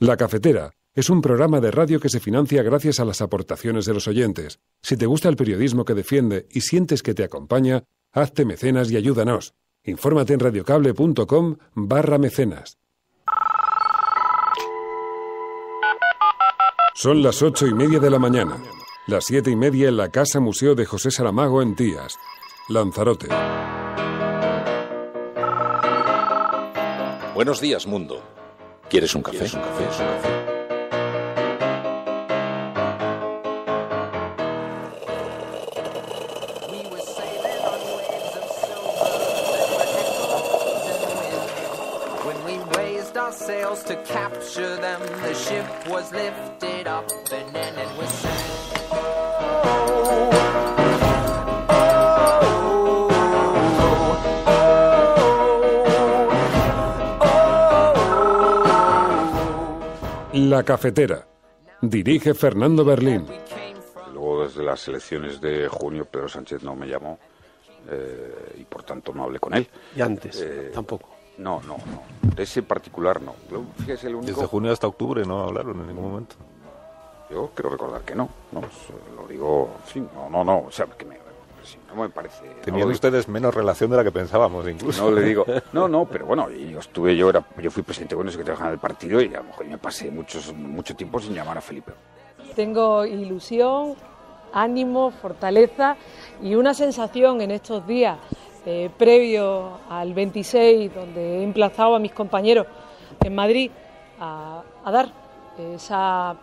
La Cafetera es un programa de radio que se financia gracias a las aportaciones de los oyentes. Si te gusta el periodismo que defiende y sientes que te acompaña, hazte mecenas y ayúdanos. Infórmate en radiocable.com/mecenas. Son las 8:30 de la mañana, las 7:30 en la Casa Museo de José Saramago en Tías, Lanzarote. Buenos días, mundo. ¿Quieres un café? To capture them, the ship was lifted up and then it was sank. La Cafetera. Dirige Fernando Berlín. Luego, desde las elecciones de junio, Pedro Sánchez no me llamó y por tanto no hablé con él. Y antes, tampoco. No. De ese particular no. Fíjese, el único... Desde junio hasta octubre no hablaron en ningún momento. Yo creo recordar que no. Lo digo... Sí, no. O sea, que no me parece... Tenían ustedes menos relación de la que pensábamos, incluso. No le digo... No, pero bueno, yo fui presidente con que trabajaba en el partido y a lo mejor me pasé mucho tiempo sin llamar a Felipe. Tengo ilusión, ánimo, fortaleza y una sensación en estos días previo al 26, donde he emplazado a mis compañeros en Madrid a dar esa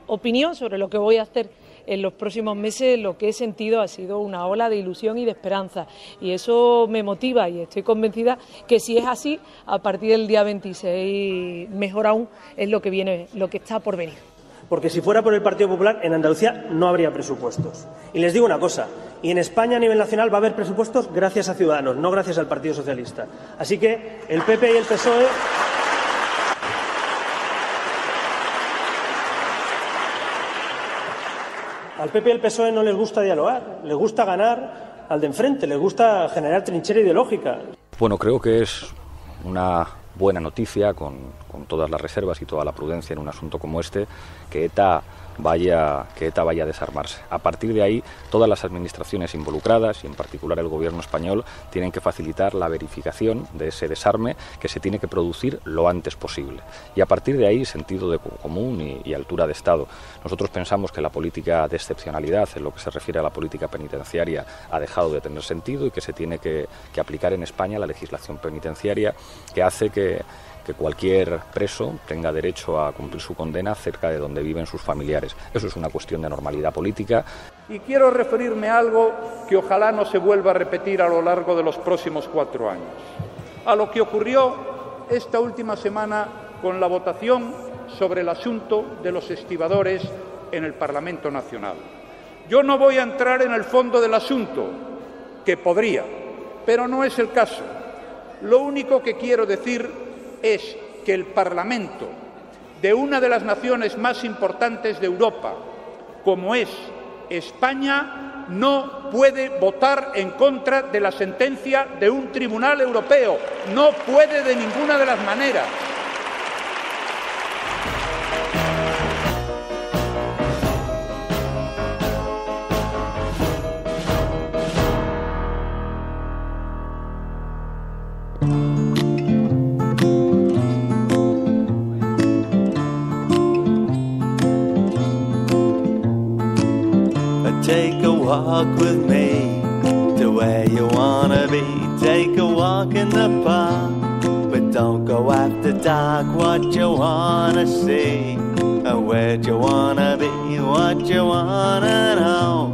opinión sobre lo que voy a hacer en los próximos meses. Lo que he sentido ha sido una ola de ilusión y de esperanza, y eso me motiva, y estoy convencida que si es así, a partir del día 26, mejor aún es lo que viene, lo que está por venir. Porque si fuera por el Partido Popular, en Andalucía no habría presupuestos. Y les digo una cosa, y en España a nivel nacional va a haber presupuestos gracias a Ciudadanos, no gracias al Partido Socialista. Así que el PP y el PSOE... Al PP y el PSOE no les gusta dialogar, les gusta ganar al de enfrente, les gusta generar trinchera ideológica. Bueno, creo que es una buena noticia, con todas las reservas y toda la prudencia en un asunto como este, que ETA vaya a desarmarse. A partir de ahí, todas las administraciones involucradas, y en particular el gobierno español, tienen que facilitar la verificación de ese desarme, que se tiene que producir lo antes posible. Y a partir de ahí, sentido de común y altura de Estado. Nosotros pensamos que la política de excepcionalidad, en lo que se refiere a la política penitenciaria, ha dejado de tener sentido y que se tiene que aplicar en España la legislación penitenciaria, que hace que cualquier preso tenga derecho a cumplir su condena cerca de donde viven sus familiares. Eso es una cuestión de normalidad política. Y quiero referirme a algo que ojalá no se vuelva a repetir a lo largo de los próximos 4 años. A lo que ocurrió esta última semana con la votación sobre el asunto de los estibadores en el Parlamento Nacional. Yo no voy a entrar en el fondo del asunto, que podría, pero no es el caso. Lo único que quiero decir es que el Parlamento de una de las naciones más importantes de Europa, como es España, no puede votar en contra de la sentencia de un tribunal europeo. No puede de ninguna de las maneras. Take a walk with me to where you wanna be. Take a walk in the park, but don't go after dark. What you wanna see, and where you wanna be. What you wanna know,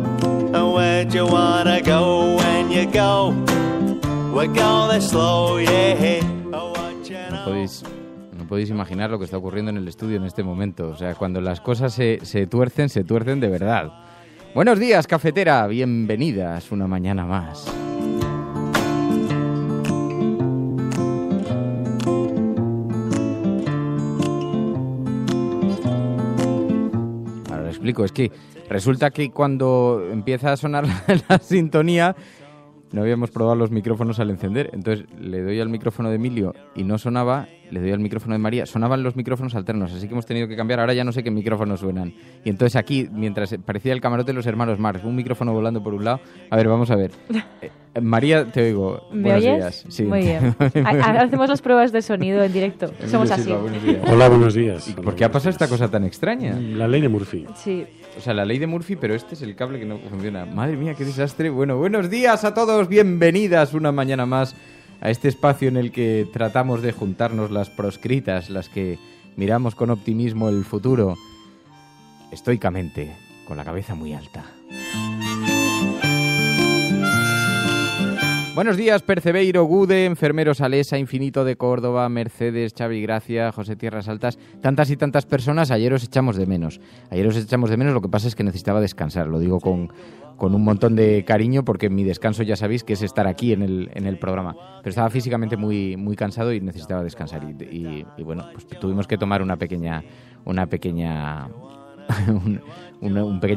and where you wanna go. When you go, we're going slow, yeah. No podéis imaginar lo que está ocurriendo en el estudio en este momento. O sea, cuando las cosas se tuercen de verdad. Buenos días, cafetera, bienvenidas una mañana más. Ahora lo explico, es que resulta que cuando empieza a sonar la sintonía, no habíamos probado los micrófonos al encender, entonces le doy al micrófono de Emilio y no sonaba, le doy al micrófono de María, sonaban los micrófonos alternos, así que hemos tenido que cambiar, ahora ya no sé qué micrófonos suenan. Y entonces aquí, mientras parecía el camarote de los hermanos Marx, un micrófono volando por un lado. A ver, vamos a ver. María, te oigo. ¿Me oyes? Días. Sí. Muy bien. Hacemos las pruebas de sonido en directo. Somos así. Hola, buenos días. ¿Y por qué ha pasado esta cosa tan extraña? La ley de Murphy. Sí. O sea, la ley de Murphy, pero este es el cable que no funciona. Madre mía, qué desastre. Bueno, buenos días a todos. Bienvenidas una mañana más a este espacio en el que tratamos de juntarnos las proscritas, las que miramos con optimismo el futuro, estoicamente, con la cabeza muy alta. Buenos días, Percebeiro, Gude, Enfermeros Alesa, Infinito de Córdoba, Mercedes, Xavi Gracia, José Tierras Altas, tantas y tantas personas. Ayer os echamos de menos. Lo que pasa es que necesitaba descansar, lo digo con un montón de cariño, porque mi descanso ya sabéis que es estar aquí en el programa. Pero estaba físicamente muy, muy cansado y necesitaba descansar. Y bueno, pues tuvimos que tomar un pequeño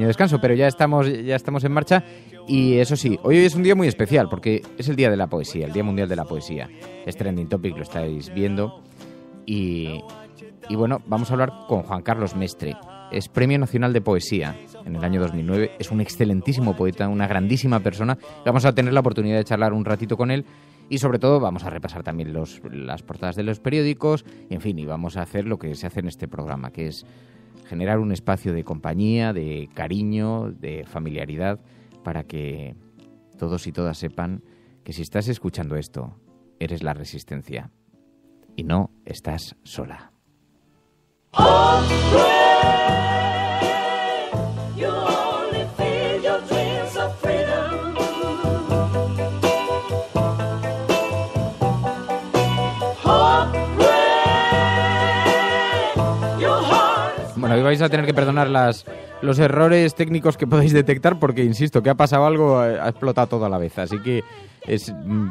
descanso, pero ya estamos en marcha. Y eso sí, hoy es un día muy especial porque es el Día de la Poesía, el Día Mundial de la Poesía. Es trending topic, lo estáis viendo. Y bueno, vamos a hablar con Juan Carlos Mestre. Es Premio Nacional de Poesía en el año 2009. Es un excelentísimo poeta, una grandísima persona. Vamos a tener la oportunidad de charlar un ratito con él. Y sobre todo vamos a repasar también las portadas de los periódicos. Y en fin, y vamos a hacer lo que se hace en este programa, que es generar un espacio de compañía, de cariño, de familiaridad, para que todos y todas sepan que si estás escuchando esto, eres la resistencia y no estás sola. Bueno, hoy vais a tener que perdonar los errores técnicos que podéis detectar porque, insisto, que ha pasado algo, ha explotado todo a la vez. Así que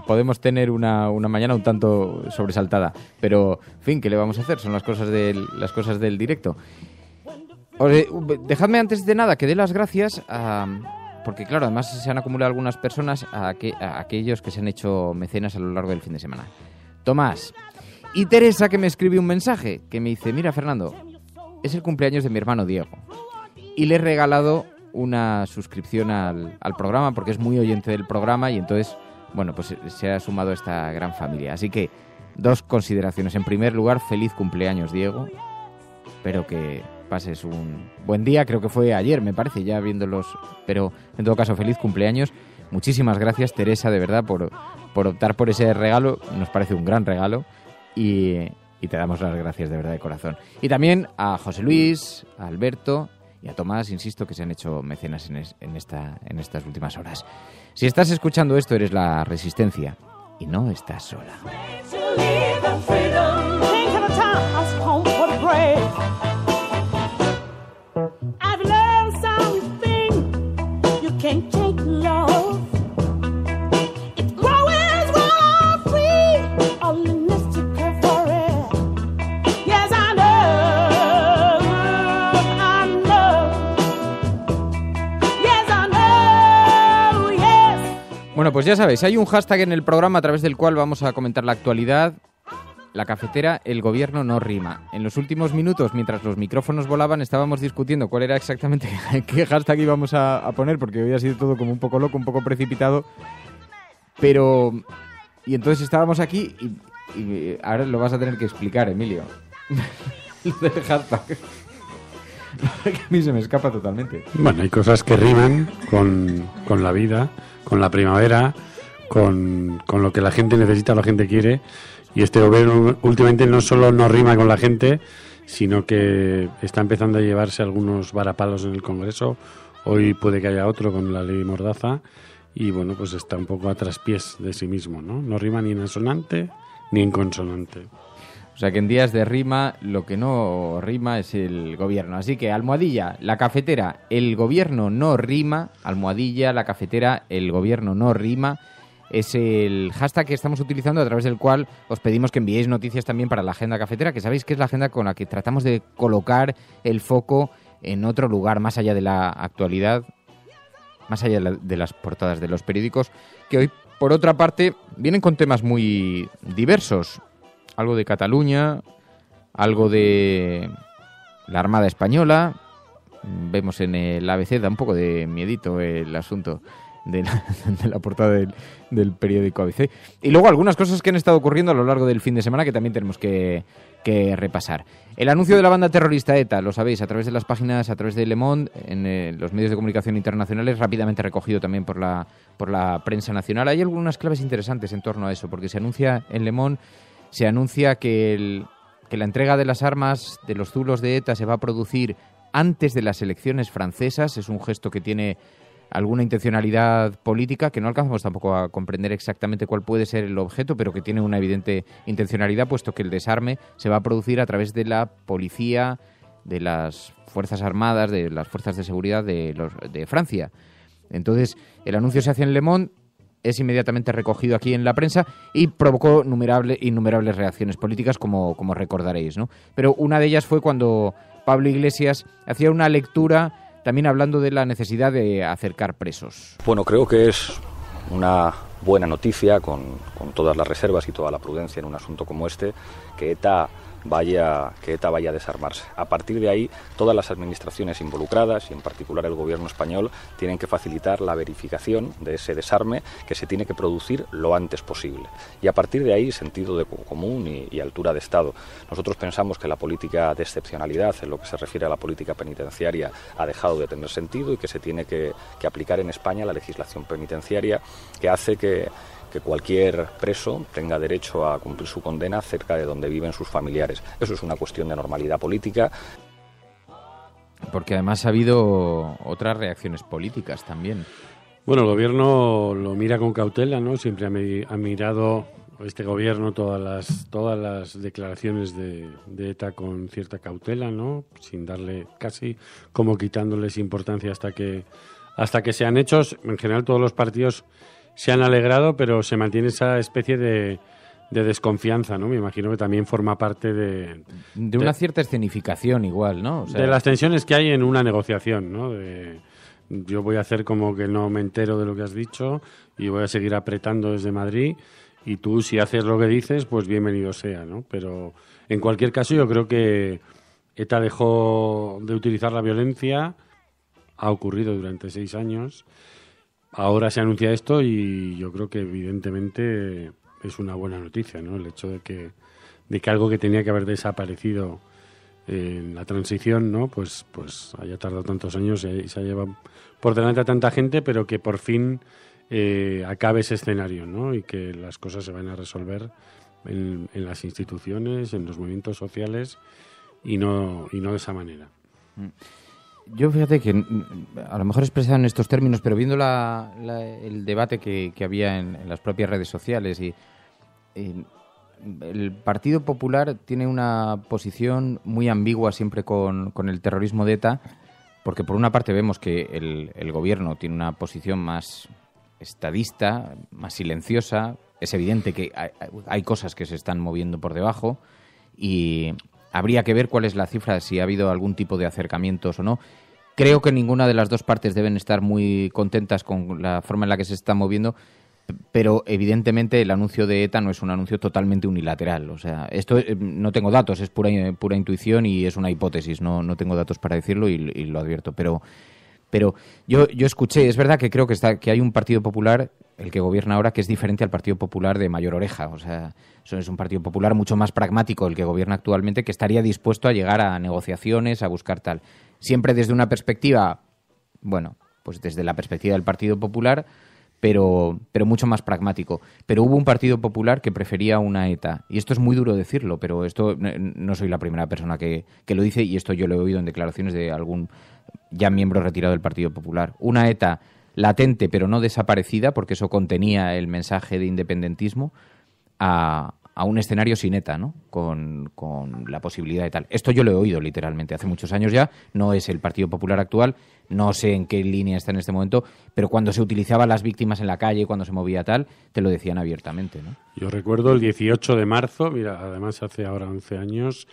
podemos tener una mañana un tanto sobresaltada. Pero, en fin, ¿qué le vamos a hacer? Son las cosas del directo. Dejadme antes de nada que dé las gracias porque, claro, además se han acumulado algunas personas a aquellos que se han hecho mecenas a lo largo del fin de semana. Tomás y Teresa, que me escribió un mensaje que me dice: mira, Fernando, es el cumpleaños de mi hermano Diego y le he regalado una suscripción al programa porque es muy oyente del programa y entonces, bueno, pues se ha sumado a esta gran familia. Así que 2 consideraciones. En primer lugar, feliz cumpleaños, Diego. Espero que pases un buen día. Creo que fue ayer, me parece, ya viéndolos. Pero, en todo caso, feliz cumpleaños. Muchísimas gracias, Teresa, de verdad, por optar por ese regalo. Nos parece un gran regalo y te damos las gracias de verdad de corazón. Y también a José Luis, a Alberto y a Tomás, insisto, que se han hecho mecenas en estas últimas horas. Si estás escuchando esto, eres la resistencia y no estás sola. Bueno, pues ya sabéis, hay un hashtag en el programa a través del cual vamos a comentar la actualidad. La cafetera, el gobierno no rima. En los últimos minutos, mientras los micrófonos volaban, estábamos discutiendo cuál era exactamente qué hashtag íbamos a poner, porque hoy ha sido todo como un poco loco, un poco precipitado. Pero... Y entonces estábamos aquí y ahora lo vas a tener que explicar, Emilio. Lo del hashtag. Que a mí se me escapa totalmente. Bueno, hay cosas que riman con la vida, con la primavera, con lo que la gente necesita, la gente quiere. Y este gobierno últimamente no solo no rima con la gente, sino que está empezando a llevarse algunos varapalos en el Congreso. Hoy puede que haya otro con la ley Mordaza. Y bueno, pues está un poco a traspiés de sí mismo, ¿no? No rima ni en asonante ni en consonante. O sea que en días de rima, lo que no rima es el gobierno. Así que, almohadilla, la cafetera, el gobierno no rima. Almohadilla, la cafetera, el gobierno no rima. Es el hashtag que estamos utilizando, a través del cual os pedimos que enviéis noticias también para la agenda cafetera, que sabéis que es la agenda con la que tratamos de colocar el foco en otro lugar, más allá de la actualidad, más allá de las portadas de los periódicos, que hoy, por otra parte, vienen con temas muy diversos. algo de Cataluña, algo de la Armada Española. Vemos en el ABC, da un poco de miedito el asunto de la portada del periódico ABC. Y luego algunas cosas que han estado ocurriendo a lo largo del fin de semana que también tenemos que repasar. El anuncio de la banda terrorista ETA, lo sabéis, a través de las páginas, a través de Le Monde, en los medios de comunicación internacionales, rápidamente recogido también por la prensa nacional. Hay algunas claves interesantes en torno a eso, porque se anuncia en Le Monde, se anuncia que la entrega de las armas de los zulos de ETA se va a producir antes de las elecciones francesas. Es un gesto que tiene alguna intencionalidad política, que no alcanzamos tampoco a comprender exactamente cuál puede ser el objeto, pero que tiene una evidente intencionalidad, puesto que el desarme se va a producir a través de la policía, de las Fuerzas Armadas, de las fuerzas de seguridad de Francia. Entonces, el anuncio se hace en Le Monde, es inmediatamente recogido aquí en la prensa y provocó innumerables reacciones políticas, como recordaréis, ¿no? Pero una de ellas fue cuando Pablo Iglesias hacía una lectura también hablando de la necesidad de acercar presos. Bueno, creo que es una buena noticia, con todas las reservas y toda la prudencia en un asunto como este, que ETA vaya a desarmarse. A partir de ahí, todas las administraciones involucradas, y en particular el gobierno español, tienen que facilitar la verificación de ese desarme, que se tiene que producir lo antes posible. Y a partir de ahí, sentido de común y altura de Estado. Nosotros pensamos que la política de excepcionalidad, en lo que se refiere a la política penitenciaria, ha dejado de tener sentido y que se tiene que aplicar en España la legislación penitenciaria, que hace que cualquier preso tenga derecho a cumplir su condena cerca de donde viven sus familiares. Eso es una cuestión de normalidad política. Porque además ha habido otras reacciones políticas también. Bueno, el gobierno lo mira con cautela, ¿no? Siempre ha mirado este gobierno todas las declaraciones de ETA con cierta cautela, ¿no? Sin darle, casi como quitándoles importancia hasta que sean hechos. En general todos los partidos se han alegrado, pero se mantiene esa especie de desconfianza, ¿no? Me imagino que también forma parte de una cierta escenificación igual, ¿no? O sea, de las tensiones que hay en una negociación, ¿no? Yo voy a hacer como que no me entero de lo que has dicho y voy a seguir apretando desde Madrid, y tú, si haces lo que dices, pues bienvenido sea, ¿no? Pero en cualquier caso yo creo que ETA dejó de utilizar la violencia, ha ocurrido durante 6 años. Ahora se anuncia esto y yo creo que evidentemente es una buena noticia, ¿no? El hecho de que algo que tenía que haber desaparecido en la transición, ¿no? Pues haya tardado tantos años y se ha llevado por delante a tanta gente, pero que por fin acabe ese escenario, ¿no? Y que las cosas se van a resolver en las instituciones, en los movimientos sociales y no de esa manera. Yo fíjate que a lo mejor expresado en estos términos, pero viendo el debate que había en las propias redes sociales, y el Partido Popular tiene una posición muy ambigua siempre con el terrorismo de ETA, porque por una parte vemos que el gobierno tiene una posición más estadista, más silenciosa. Es evidente que hay cosas que se están moviendo por debajo y habría que ver cuál es la cifra, si ha habido algún tipo de acercamientos o no. Creo que ninguna de las dos partes deben estar muy contentas con la forma en la que se está moviendo, pero evidentemente el anuncio de ETA no es un anuncio totalmente unilateral. O sea, esto no tengo datos, es pura intuición y es una hipótesis. No tengo datos para decirlo y lo advierto. Pero yo escuché, es verdad que creo que hay un Partido Popular, el que gobierna ahora, que es diferente al Partido Popular de Mayor Oreja. O sea, eso es un Partido Popular mucho más pragmático, el que gobierna actualmente, que estaría dispuesto a llegar a negociaciones, a buscar tal. Siempre desde una perspectiva, bueno, pues desde la perspectiva del Partido Popular, pero mucho más pragmático. Pero hubo un Partido Popular que prefería una ETA. Y esto es muy duro decirlo, pero esto no soy la primera persona que lo dice, y esto yo lo he oído en declaraciones de algún ya miembro retirado del Partido Popular. Una ETA latente pero no desaparecida, porque eso contenía el mensaje de independentismo, a un escenario sin ETA, ¿no? Con la posibilidad de tal. Esto yo lo he oído literalmente hace muchos años ya, no es el Partido Popular actual, no sé en qué línea está en este momento, pero cuando se utilizaban las víctimas en la calle, cuando se movía tal, te lo decían abiertamente, ¿no? Yo recuerdo el 18 de marzo, mira, además hace ahora 11 años,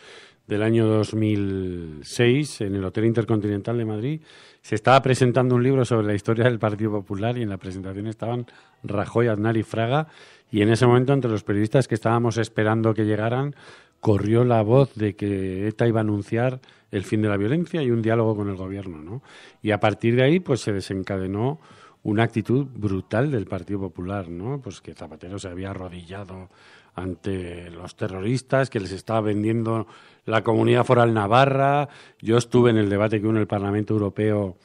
del año 2006, en el Hotel Intercontinental de Madrid, se estaba presentando un libro sobre la historia del Partido Popular y en la presentación estaban Rajoy, Aznar y Fraga, y en ese momento, entre los periodistas que estábamos esperando que llegaran, corrió la voz de que ETA iba a anunciar el fin de la violencia y un diálogo con el gobierno, ¿no? Y a partir de ahí, pues se desencadenó una actitud brutal del Partido Popular, ¿no? Pues que Zapatero se había arrodillado ante los terroristas, que les estaba vendiendo la Comunidad Foral Navarra. Yo estuve en el debate que hubo en el Parlamento Europeo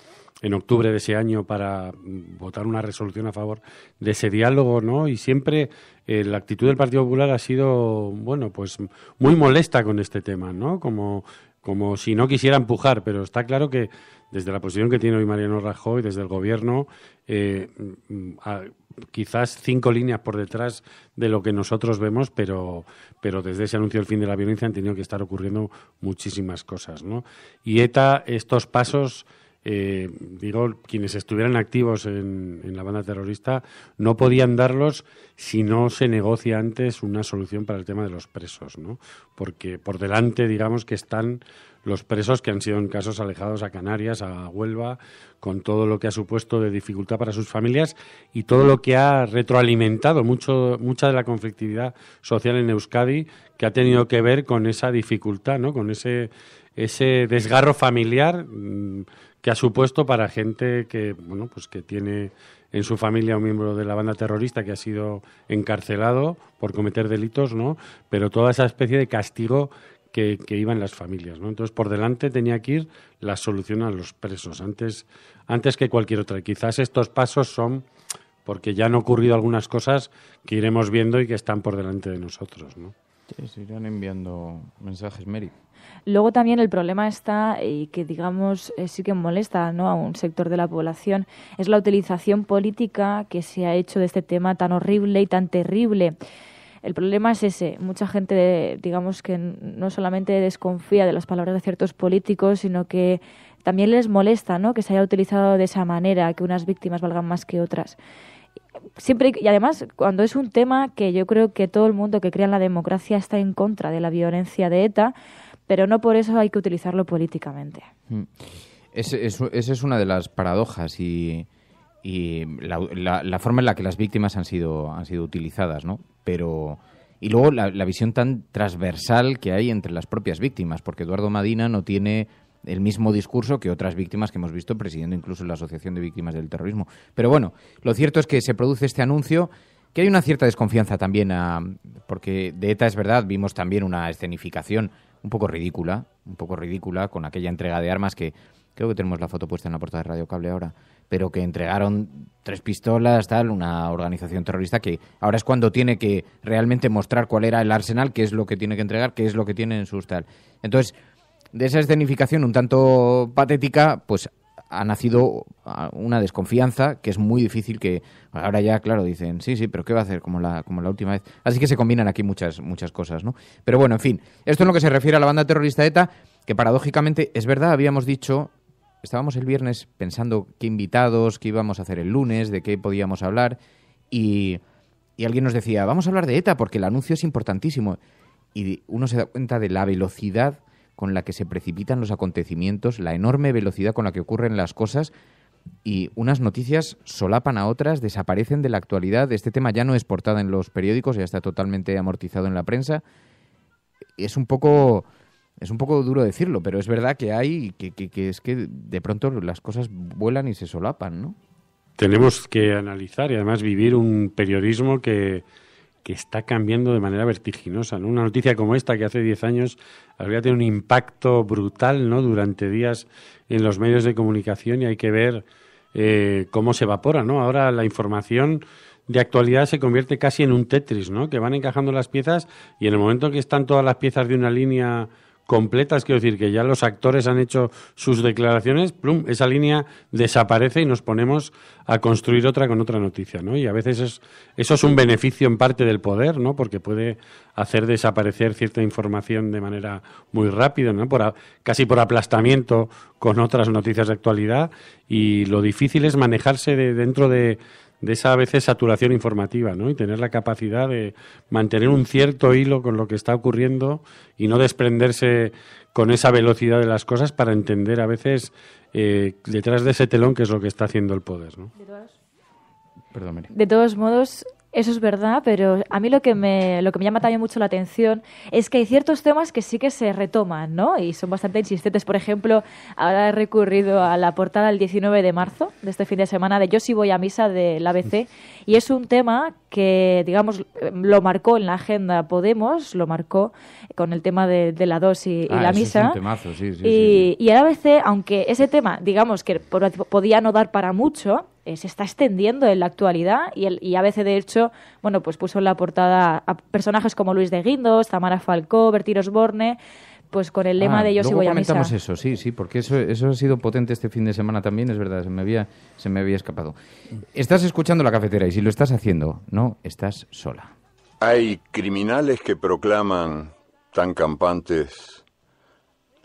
en octubre de ese año para votar una resolución a favor de ese diálogo, ¿no? Y siempre la actitud del Partido Popular ha sido, bueno, pues muy molesta con este tema, ¿no? Como si no quisiera empujar, pero está claro que desde la posición que tiene hoy Mariano Rajoy, desde el Gobierno, quizás 5 líneas por detrás de lo que nosotros vemos, pero desde ese anuncio del fin de la violencia han tenido que estar ocurriendo muchísimas cosas, ¿no? Y ETA, estos pasos, quienes estuvieran activos en la banda terrorista no podían darlos si no se negocia antes una solución para el tema de los presos, ¿no? Porque por delante, digamos, que están los presos que han sido en casos alejados a Canarias, a Huelva, con todo lo que ha supuesto de dificultad para sus familias y todo lo que ha retroalimentado mucha de la conflictividad social en Euskadi, que ha tenido que ver con esa dificultad, ¿no? Con ese desgarro familiar que ha supuesto para gente que, bueno, pues que tiene en su familia un miembro de la banda terrorista que ha sido encarcelado por cometer delitos, ¿no? Pero toda esa especie de castigo que iba en las familias, ¿no? Entonces, por delante tenía que ir la solución a los presos, antes que cualquier otra. Y quizás estos pasos son porque ya han ocurrido algunas cosas que iremos viendo y que están por delante de nosotros, ¿no? Sí, se irán enviando mensajes, Mary. Luego también el problema está, y que digamos sí que molesta, ¿no?, a un sector de la población, es la utilización política que se ha hecho de este tema tan horrible y tan terrible. El problema es ese. Mucha gente, digamos, que no solamente desconfía de las palabras de ciertos políticos, sino que también les molesta, ¿no?, que se haya utilizado de esa manera, que unas víctimas valgan más que otras. Siempre, y además, cuando es un tema que yo creo que todo el mundo que crea en la democracia está en contra de la violencia de ETA, pero no por eso hay que utilizarlo políticamente. Esa es una de las paradojas y la forma en la que las víctimas han sido utilizadas, ¿no? Pero y luego la visión tan transversal que hay entre las propias víctimas, porque Eduardo Madina no tiene el mismo discurso que otras víctimas que hemos visto presidiendo incluso la Asociación de Víctimas del Terrorismo. Pero bueno, lo cierto es que se produce este anuncio, que hay una cierta desconfianza también, porque de ETA es verdad, vimos también una escenificación un poco ridícula con aquella entrega de armas que creo que tenemos la foto puesta en la portada de Radio Cable ahora, pero que entregaron 3 pistolas, una organización terrorista que ahora es cuando tiene que realmente mostrar cuál era el arsenal, qué es lo que tiene que entregar, qué es lo que tiene en sus tal. Entonces, de esa escenificación un tanto patética, pues ha nacido una desconfianza que es muy difícil que... Ahora ya, claro, dicen, sí, pero ¿qué va a hacer? Como la última vez. Así que se combinan aquí muchas cosas, ¿no? Pero bueno, en fin, esto en lo que se refiere a la banda terrorista ETA, que paradójicamente, es verdad, habíamos dicho, estábamos el viernes pensando qué invitados, qué íbamos a hacer el lunes, de qué podíamos hablar, y alguien nos decía, vamos a hablar de ETA porque el anuncio es importantísimo. Y uno se da cuenta de la velocidad con la que se precipitan los acontecimientos, la enorme velocidad con la que ocurren las cosas, y unas noticias solapan a otras, desaparecen de la actualidad. Este tema ya no es portada en los periódicos, ya está totalmente amortizado en la prensa. Es un poco duro decirlo, pero es verdad que hay, que es que de pronto las cosas vuelan y se solapan, ¿no? Tenemos que analizar y además vivir un periodismo que está cambiando de manera vertiginosa, ¿no? Una noticia como esta, que hace 10 años habría tenido un impacto brutal, ¿no?, durante días en los medios de comunicación, y hay que ver cómo se evapora, ¿no? Ahora la información de actualidad se convierte casi en un Tetris, ¿no?, que van encajando las piezas y en el momento que están todas las piezas de una línea completas, quiero decir que ya los actores han hecho sus declaraciones, plum, esa línea desaparece y nos ponemos a construir otra con otra noticia, ¿no? Y a veces eso es un beneficio en parte del poder, ¿no? Porque puede hacer desaparecer cierta información de manera muy rápida, ¿no? Casi por aplastamiento con otras noticias de actualidad, y lo difícil es manejarse dentro de esa a veces saturación informativa, ¿no? Y tener la capacidad de mantener un cierto hilo con lo que está ocurriendo y no desprenderse con esa velocidad de las cosas para entender a veces detrás de ese telón qué es lo que está haciendo el poder, ¿no? De todos modos, eso es verdad, pero a mí lo que me llama también mucho la atención es que hay ciertos temas que sí que se retoman, ¿no? Y son bastante insistentes. Por ejemplo, ahora he recurrido a la portada del 19 de marzo de este fin de semana de Yo sí voy a misa del ABC, y es un tema que, digamos, lo marcó en la agenda Podemos, lo marcó con el tema de la 2 y la misa. Es un temazo, sí. Y el ABC, aunque ese tema, digamos, que podía no dar para mucho, se está extendiendo en la actualidad, y ABC, de hecho, bueno, pues puso en la portada a personajes como Luis de Guindos, Tamara Falcó, Bertín Osborne, pues con el lema de Yo sí voy a misa. Luego comentamos eso, sí, porque eso ha sido potente este fin de semana también, es verdad, se me había escapado. Estás escuchando La Cafetera, y si lo estás haciendo, no estás sola. Hay criminales que proclaman tan campantes: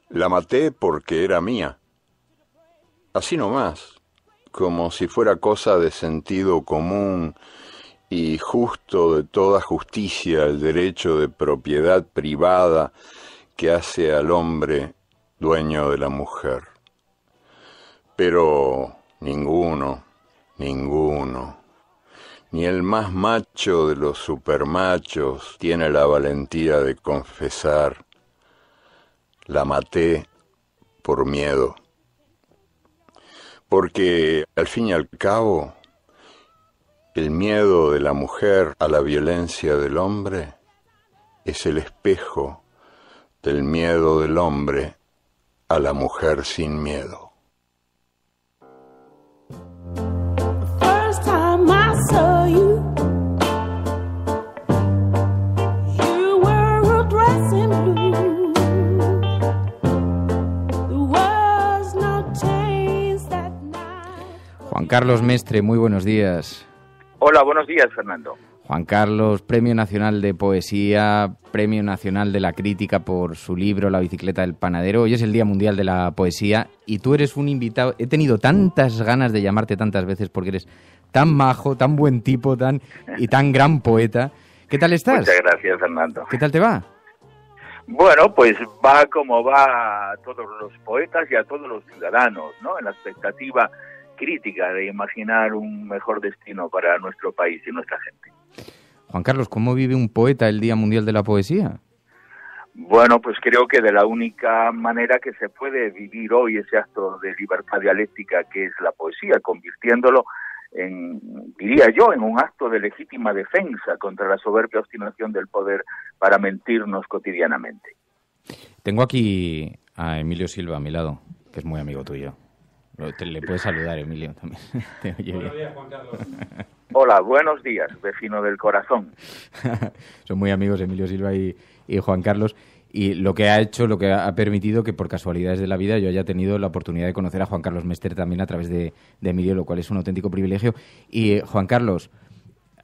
la maté porque era mía. Así nomás, como si fuera cosa de sentido común y justo de toda justicia el derecho de propiedad privada que hace al hombre dueño de la mujer. Pero ninguno, ni el más macho de los supermachos tiene la valentía de confesar: la maté por miedo. Porque, al fin y al cabo, el miedo de la mujer a la violencia del hombre es el espejo del miedo del hombre a la mujer sin miedo. First time I saw you, you were dressed in blue. There was no taste that night. Juan Carlos Mestre, muy buenos días. Hola, buenos días, Fernando. Juan Carlos, Premio Nacional de Poesía, Premio Nacional de la Crítica por su libro La bicicleta del panadero. Hoy es el Día Mundial de la Poesía y tú eres un invitado. He tenido tantas ganas de llamarte tantas veces porque eres tan majo, tan buen tipo y tan gran poeta. ¿Qué tal estás? Muchas gracias, Fernando. ¿Qué tal te va? Bueno, pues va como va a todos los poetas y a todos los ciudadanos, ¿no? En la expectativa crítica de imaginar un mejor destino para nuestro país y nuestra gente. Juan Carlos, ¿cómo vive un poeta el Día Mundial de la Poesía? Bueno, pues creo que de la única manera que se puede vivir hoy ese acto de libertad dialéctica que es la poesía, convirtiéndolo en, diría yo, en un acto de legítima defensa contra la soberbia obstinación del poder para mentirnos cotidianamente. Tengo aquí a Emilio Silva a mi lado, que es muy amigo tuyo. Le puedes saludar, Emilio, también. Buenos días, Juan Carlos. Hola, buenos días, vecino del corazón. Son muy amigos Emilio Silva y Juan Carlos. Y lo que ha permitido que por casualidades de la vida yo haya tenido la oportunidad de conocer a Juan Carlos Mestre también a través de Emilio, lo cual es un auténtico privilegio. Y Juan Carlos,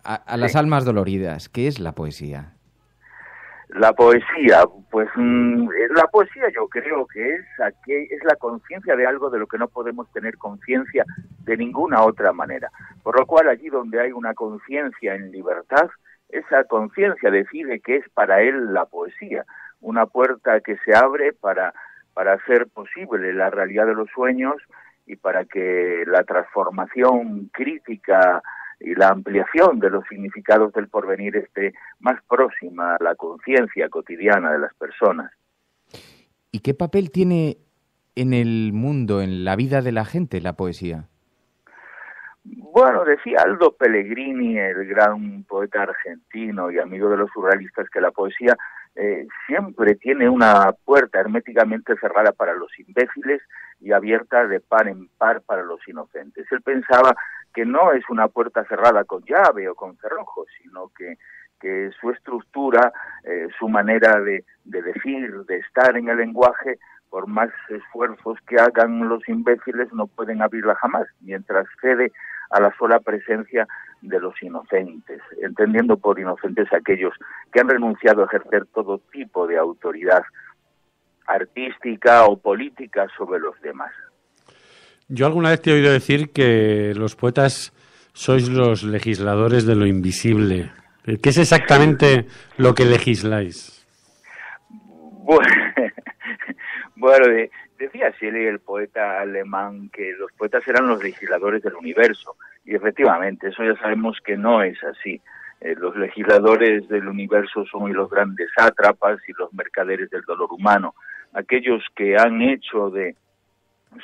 a las almas doloridas, ¿qué es la poesía? La poesía, pues la poesía yo creo que es la conciencia de algo de lo que no podemos tener conciencia de ninguna otra manera. Por lo cual allí donde hay una conciencia en libertad, esa conciencia decide que es para él la poesía, una puerta que se abre para hacer posible la realidad de los sueños y para que la transformación crítica y la ampliación de los significados del porvenir esté más próxima a la conciencia cotidiana de las personas. ¿Y qué papel tiene en el mundo, en la vida de la gente, la poesía? Bueno, decía Aldo Pellegrini, el gran poeta argentino y amigo de los surrealistas, que la poesía siempre tiene una puerta herméticamente cerrada para los imbéciles y abierta de par en par para los inocentes. Él pensaba que no es una puerta cerrada con llave o con cerrojo, sino que que su estructura, su manera de decir, de estar en el lenguaje, por más esfuerzos que hagan los imbéciles, no pueden abrirla jamás, mientras cede a la sola presencia de los inocentes, entendiendo por inocentes aquellos que han renunciado a ejercer todo tipo de autoridad artística o política sobre los demás. Yo alguna vez te he oído decir que los poetas sois los legisladores de lo invisible. ¿Qué es exactamente lo que legisláis? Bueno, decía Shelley, el poeta alemán, que los poetas eran los legisladores del universo, y efectivamente, eso ya sabemos que no es así. Los legisladores del universo son los grandes sátrapas y los mercaderes del dolor humano, aquellos que han hecho de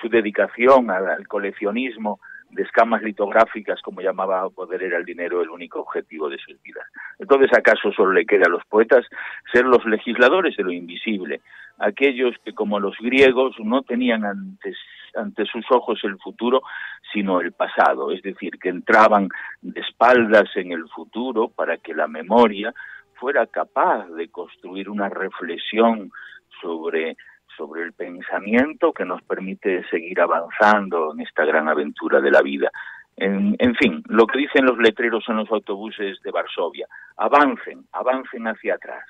su dedicación al coleccionismo de escamas litográficas, como llamaba Poder era el dinero, el único objetivo de sus vidas. Entonces, ¿acaso solo le queda a los poetas ser los legisladores de lo invisible? Aquellos que, como los griegos, no tenían ante sus ojos el futuro, sino el pasado, es decir, que entraban de espaldas en el futuro para que la memoria fuera capaz de construir una reflexión sobre el pensamiento que nos permite seguir avanzando en esta gran aventura de la vida. En fin, lo que dicen los letreros en los autobuses de Varsovia: avancen hacia atrás.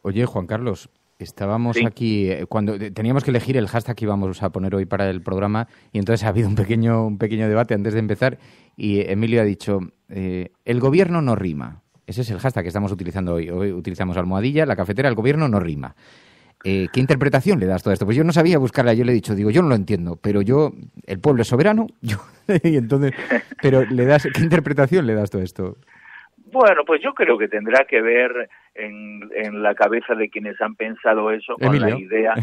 Oye, Juan Carlos, estábamos aquí, cuando teníamos que elegir el hashtag que íbamos a poner hoy para el programa, y entonces ha habido un pequeño debate antes de empezar, y Emilio ha dicho, el gobierno no rima. Ese es el hashtag que estamos utilizando hoy. Hoy utilizamos almohadilla, la cafetera, el gobierno no rima. ¿Qué interpretación le das a todo esto? Pues yo no sabía buscarla, yo le he dicho, yo no lo entiendo, pero el pueblo es soberano, y entonces, pero ¿qué interpretación le das a todo esto? Bueno, pues yo creo que tendrá que ver en la cabeza de quienes han pensado eso con Emilio. La idea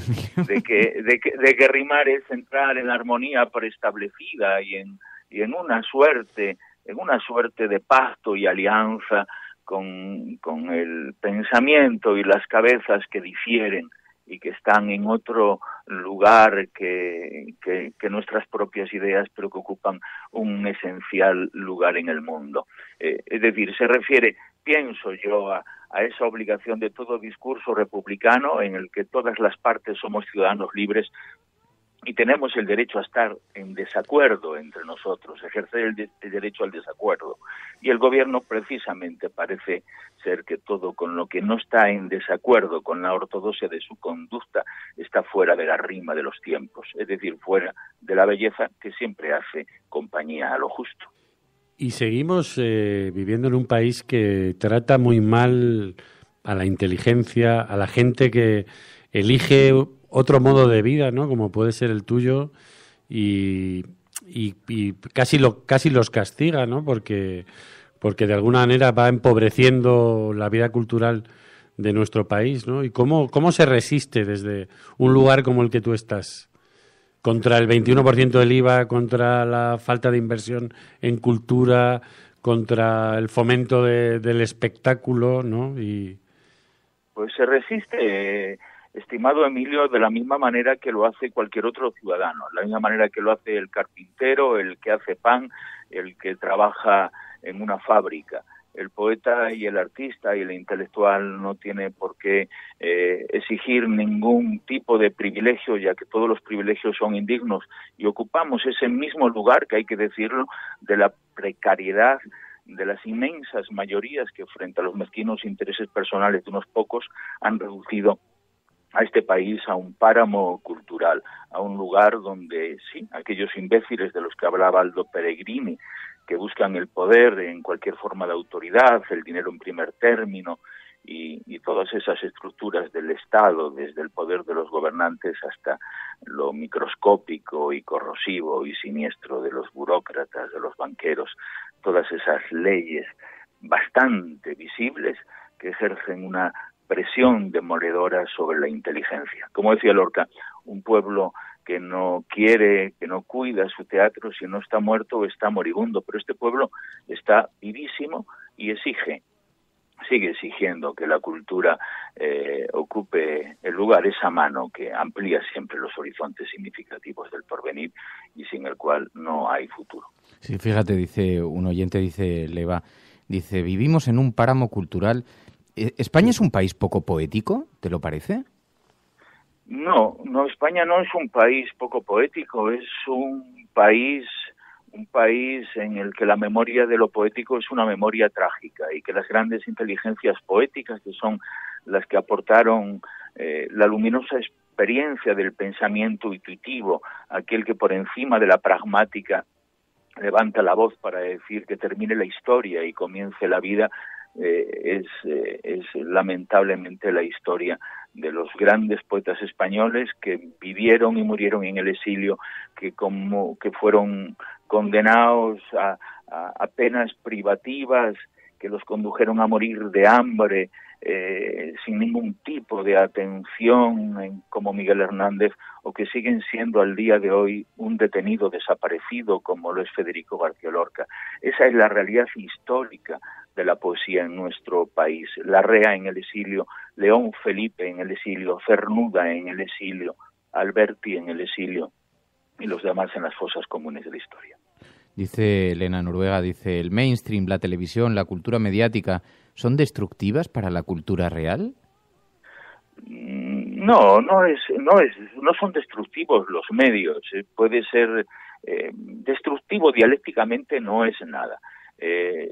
de que rimar es entrar en la armonía preestablecida y en una suerte de pacto y alianza con el pensamiento y las cabezas que difieren y que están en otro lugar que nuestras propias ideas, pero que ocupan un esencial lugar en el mundo. Es decir, se refiere, pienso yo, a esa obligación de todo discurso republicano en el que todas las partes somos ciudadanos libres y tenemos el derecho a estar en desacuerdo entre nosotros, ejercer el derecho al desacuerdo. Y el gobierno precisamente parece ser que todo con lo que no está en desacuerdo con la ortodoxia de su conducta está fuera de la rima de los tiempos, es decir, fuera de la belleza que siempre hace compañía a lo justo. Y seguimos viviendo en un país que trata muy mal a la inteligencia, a la gente que elige otro modo de vida, ¿no? Como puede ser el tuyo, y casi los castiga, ¿no? Porque de alguna manera va empobreciendo la vida cultural de nuestro país, ¿no? Y cómo se resiste desde un lugar como el que tú estás contra el 21% del IVA, contra la falta de inversión en cultura, contra el fomento del espectáculo, ¿no? Pues se resiste, estimado Emilio, de la misma manera que lo hace cualquier otro ciudadano, la misma manera que lo hace el carpintero, el que hace pan, el que trabaja en una fábrica. El poeta y el artista y el intelectual no tiene por qué exigir ningún tipo de privilegio, ya que todos los privilegios son indignos, y ocupamos ese mismo lugar, que hay que decirlo, de la precariedad de las inmensas mayorías que, frente a los mezquinos intereses personales de unos pocos, han reducido a este país a un páramo cultural, a un lugar donde, sí, aquellos imbéciles de los que hablaba Aldo Peregrini, que buscan el poder en cualquier forma de autoridad, el dinero en primer término, y todas esas estructuras del Estado, desde el poder de los gobernantes hasta lo microscópico y corrosivo y siniestro de los burócratas, de los banqueros, todas esas leyes bastante visibles que ejercen una presión demoledora sobre la inteligencia. Como decía Lorca, un pueblo que no quiere, que no cuida su teatro, si no está muerto o está moribundo, pero este pueblo está vivísimo y sigue exigiendo que la cultura ocupe el lugar, esa mano que amplía siempre los horizontes significativos del porvenir y sin el cual no hay futuro. Sí, fíjate, dice un oyente, dice Leva, Dice, vivimos en un páramo cultural. ¿España es un país poco poético? ¿Te lo parece? No, España no es un país poco poético, es un país en el que la memoria de lo poético es una memoria trágica y que las grandes inteligencias poéticas, que son las que aportaron la luminosa experiencia del pensamiento intuitivo, aquel que por encima de la pragmática levanta la voz para decir que termine la historia y comience la vida, es lamentablemente la historia de los grandes poetas españoles que vivieron y murieron en el exilio, que fueron condenados a penas privativas, que los condujeron a morir de hambre, sin ningún tipo de atención, como Miguel Hernández, o que siguen siendo al día de hoy un detenido desaparecido, como lo es Federico García Lorca. Esa es la realidad histórica de la poesía en nuestro país. Larrea en el exilio, León Felipe en el exilio, Cernuda en el exilio, Alberti en el exilio y los demás en las fosas comunes de la historia. Dice Elena Noruega, dice, ¿el mainstream, la televisión, la cultura mediática son destructivas para la cultura real? No son destructivos los medios. Puede ser destructivo dialécticamente, no es nada.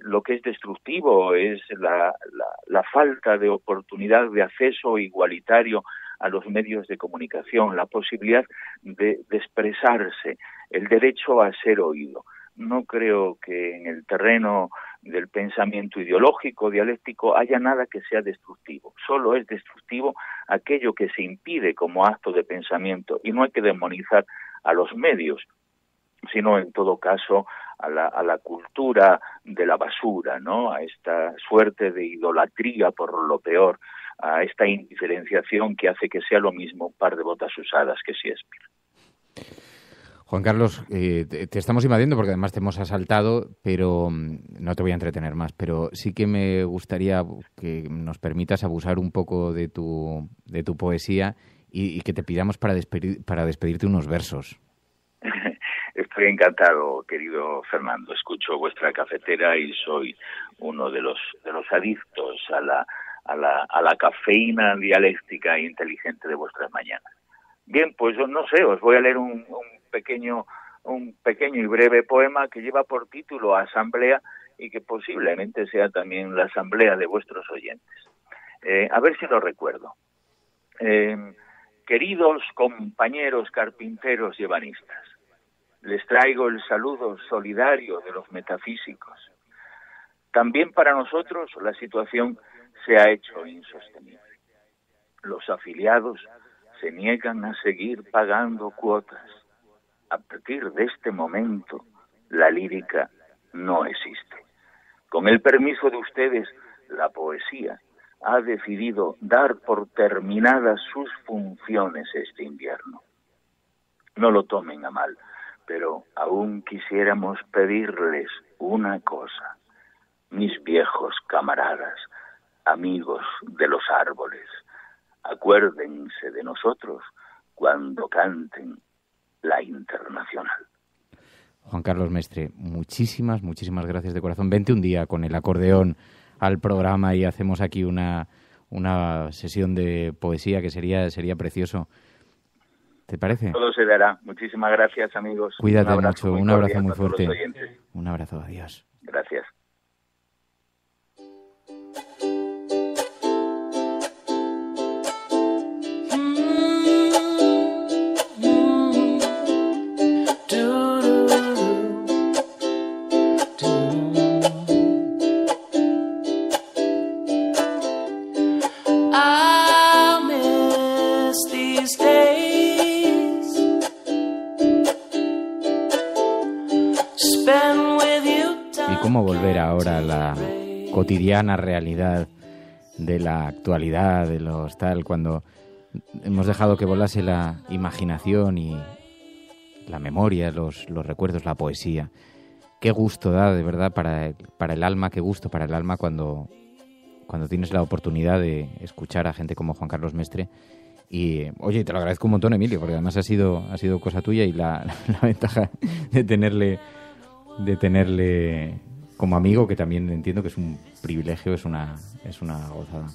Lo que es destructivo es la falta de oportunidad de acceso igualitario a los medios de comunicación, la posibilidad de expresarse, el derecho a ser oído. No creo que en el terreno del pensamiento ideológico, dialéctico, haya nada que sea destructivo. Solo es destructivo aquello que se impide como acto de pensamiento, y no hay que demonizar a los medios, sino en todo caso a la cultura de la basura, ¿no? A esta suerte de idolatría por lo peor, a esta indiferenciación que hace que sea lo mismo un par de botas usadas que Shakespeare. Juan Carlos, te estamos invadiendo porque además te hemos asaltado, pero no te voy a entretener más, pero sí que me gustaría que nos permitas abusar un poco de tu poesía y que te pidamos para despedirte unos versos. Estoy encantado, querido Fernando. Escucho vuestra cafetera y soy uno de los adictos a la cafeína dialéctica e inteligente de vuestras mañanas. Bien, pues no sé, os voy a leer un pequeño y breve poema que lleva por título Asamblea y que posiblemente sea también la asamblea de vuestros oyentes. A ver si lo recuerdo. Queridos compañeros carpinteros y ebanistas, les traigo el saludo solidario de los metafísicos. También para nosotros la situación se ha hecho insostenible. Los afiliados se niegan a seguir pagando cuotas. A partir de este momento, la lírica no existe. Con el permiso de ustedes, la poesía ha decidido dar por terminadas sus funciones este invierno. No lo tomen a mal, pero aún quisiéramos pedirles una cosa. Mis viejos camaradas, amigos de los árboles, acuérdense de nosotros cuando canten la Internacional. Juan Carlos Mestre, muchísimas gracias de corazón. Vente un día con el acordeón al programa y hacemos aquí una sesión de poesía que sería precioso. ¿Te parece? Todo se dará. Muchísimas gracias, amigos. Cuídate mucho. Un abrazo muy fuerte. Un abrazo. Adiós. Gracias. ¿Cómo volver ahora a la cotidiana realidad de la actualidad, de los tal, cuando hemos dejado que volase la imaginación y la memoria, los recuerdos, la poesía? Qué gusto da, de verdad, para el alma, qué gusto para el alma cuando tienes la oportunidad de escuchar a gente como Juan Carlos Mestre. Y, oye, te lo agradezco un montón, Emilio, porque además ha sido cosa tuya y la ventaja de tenerle como amigo, que también entiendo que es un privilegio, es una gozada.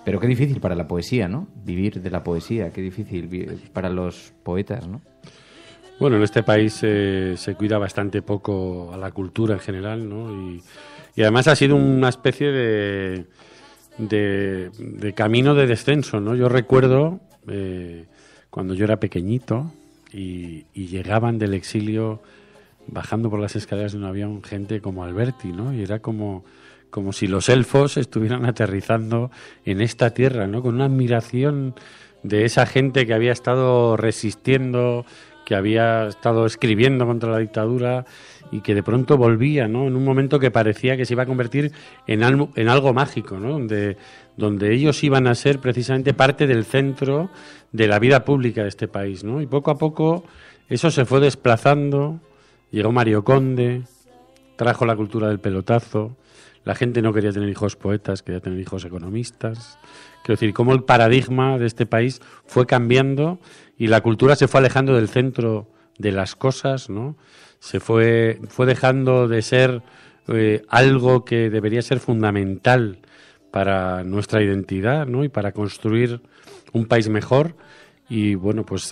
Pero qué difícil para la poesía, ¿no? Vivir de la poesía, qué difícil para los poetas, ¿no? Bueno, en este país se cuida bastante poco a la cultura en general, ¿no? Y además ha sido una especie de camino de descenso, ¿no? Yo recuerdo cuando yo era pequeñito y llegaban del exilio bajando por las escaleras de un avión gente como Alberti, ¿no? Y era como si los elfos estuvieran aterrizando en esta tierra, ¿no? Con una admiración de esa gente que había estado resistiendo, que había estado escribiendo contra la dictadura y que de pronto volvía, ¿no? En un momento que parecía que se iba a convertir en algo mágico, ¿no? Donde ellos iban a ser precisamente parte del centro de la vida pública de este país, ¿no? Y poco a poco eso se fue desplazando. Llegó Mario Conde, trajo la cultura del pelotazo. La gente no quería tener hijos poetas, quería tener hijos economistas. Quiero decir, cómo el paradigma de este país fue cambiando y la cultura se fue alejando del centro de las cosas, ¿no? Se fue dejando de ser algo que debería ser fundamental para nuestra identidad, ¿no? Y para construir un país mejor. Y bueno, pues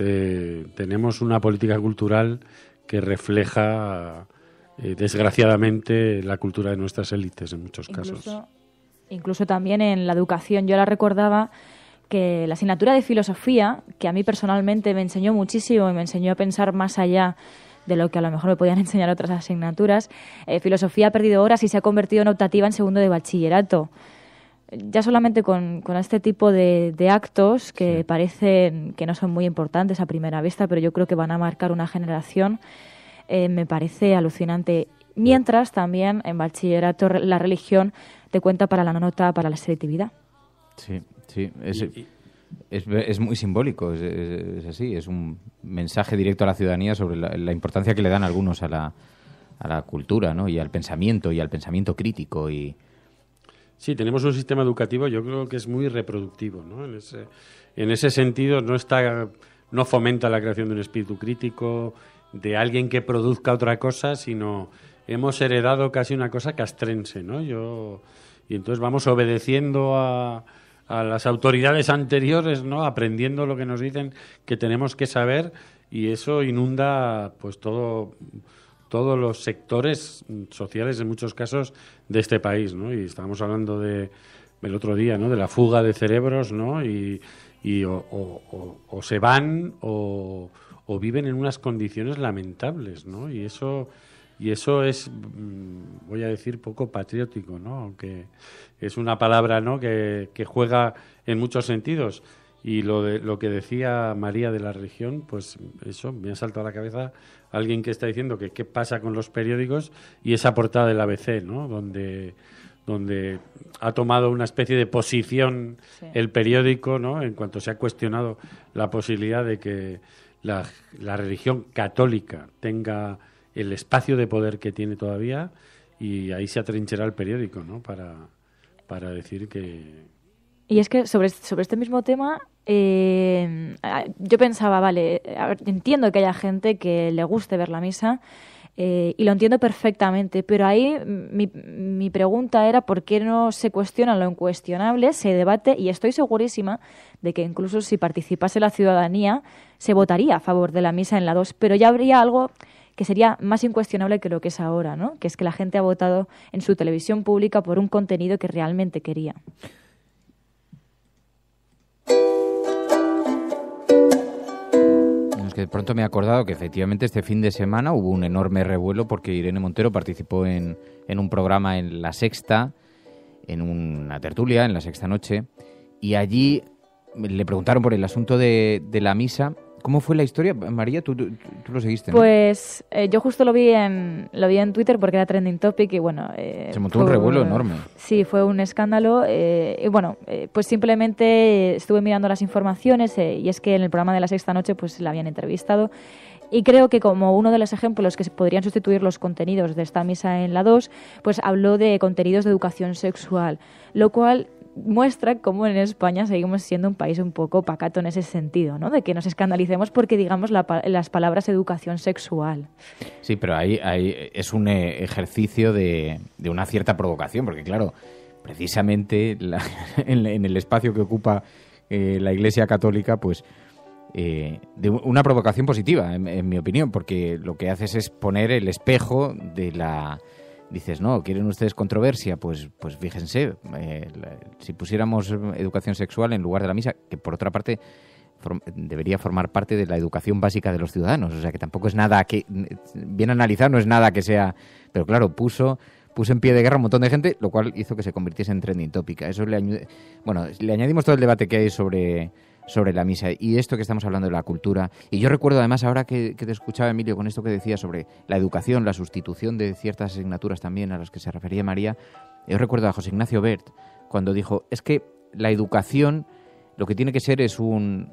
tenemos una política cultural que refleja desgraciadamente la cultura de nuestras élites en muchos casos. Incluso también en la educación. Yo la recordaba que la asignatura de filosofía, que a mí personalmente me enseñó muchísimo y me enseñó a pensar más allá de lo que a lo mejor me podían enseñar otras asignaturas, filosofía ha perdido horas y se ha convertido en optativa en segundo de bachillerato. Ya solamente con este tipo de actos que parecen que no son muy importantes a primera vista, pero yo creo que van a marcar una generación, me parece alucinante. Mientras también en bachillerato la religión te cuenta para la nota, para la selectividad. Sí, es muy simbólico, es así, es un mensaje directo a la ciudadanía sobre la importancia que le dan algunos a la cultura, ¿no? Y al pensamiento crítico. Sí, tenemos un sistema educativo, yo creo que es muy reproductivo, ¿no? En ese sentido no fomenta la creación de un espíritu crítico, de alguien que produzca otra cosa, sino hemos heredado casi una cosa castrense, ¿no? Y entonces vamos obedeciendo a las autoridades anteriores, ¿no? Aprendiendo lo que nos dicen que tenemos que saber, y eso inunda pues todos los sectores sociales en muchos casos de este país, ¿no? Y estábamos hablando el otro día, ¿no? De la fuga de cerebros, ¿no? Y o se van o viven en unas condiciones lamentables, ¿no? Y eso es, voy a decir, poco patriótico, ¿no? Aunque es una palabra, ¿no? que juega en muchos sentidos. Y lo que decía María de la religión, pues eso, me ha saltado a la cabeza alguien que está diciendo que qué pasa con los periódicos, y esa portada del ABC, ¿no? Donde ha tomado una especie de posición el periódico, ¿no? En cuanto se ha cuestionado la posibilidad de que la religión católica tenga el espacio de poder que tiene todavía, y ahí se atrincherá el periódico, ¿no? Para decir que... Y es que sobre este mismo tema yo pensaba, vale, entiendo que haya gente que le guste ver la misa y lo entiendo perfectamente, pero ahí mi pregunta era por qué no se cuestiona lo incuestionable, se debate, y estoy segurísima de que incluso si participase la ciudadanía se votaría a favor de la misa en la 2, pero ya habría algo que sería más incuestionable que lo que es ahora, ¿no? Que es que la gente ha votado en su televisión pública por un contenido que realmente quería. Es que de pronto me he acordado que efectivamente este fin de semana hubo un enorme revuelo porque Irene Montero participó en un programa en La Sexta, en una tertulia, en La Sexta Noche, y allí le preguntaron por el asunto de la misa. ¿Cómo fue la historia? María, tú lo seguiste, ¿no? Pues yo justo lo vi en Twitter porque era trending topic y bueno... se montó un revuelo enorme. Sí, fue un escándalo. Y bueno, pues simplemente estuve mirando las informaciones y es que en el programa de La Sexta Noche pues la habían entrevistado. Y creo que como uno de los ejemplos que se podrían sustituir los contenidos de esta misa en la 2, pues habló de contenidos de educación sexual, lo cual muestra cómo en España seguimos siendo un país un poco pacato en ese sentido, ¿no? De que nos escandalicemos porque digamos las palabras educación sexual. Sí, pero ahí es un ejercicio de una cierta provocación, porque claro, precisamente en el espacio que ocupa la Iglesia Católica, pues de una provocación positiva, en mi opinión, porque lo que haces es poner el espejo de la... Dices, no, ¿quieren ustedes controversia? Pues fíjense, si pusiéramos educación sexual en lugar de la misa, que por otra parte debería formar parte de la educación básica de los ciudadanos, o sea que tampoco es nada que, bien analizado, no es nada que sea... Pero claro, puso en pie de guerra un montón de gente, lo cual hizo que se convirtiese en trending topic. A eso le añadimos todo el debate que hay sobre la misa y esto que estamos hablando de la cultura. Y yo recuerdo además ahora que te escuchaba, Emilio, con esto que decía sobre la educación, la sustitución de ciertas asignaturas también a las que se refería María, yo recuerdo a José Ignacio Bert cuando dijo, es que la educación lo que tiene que ser es un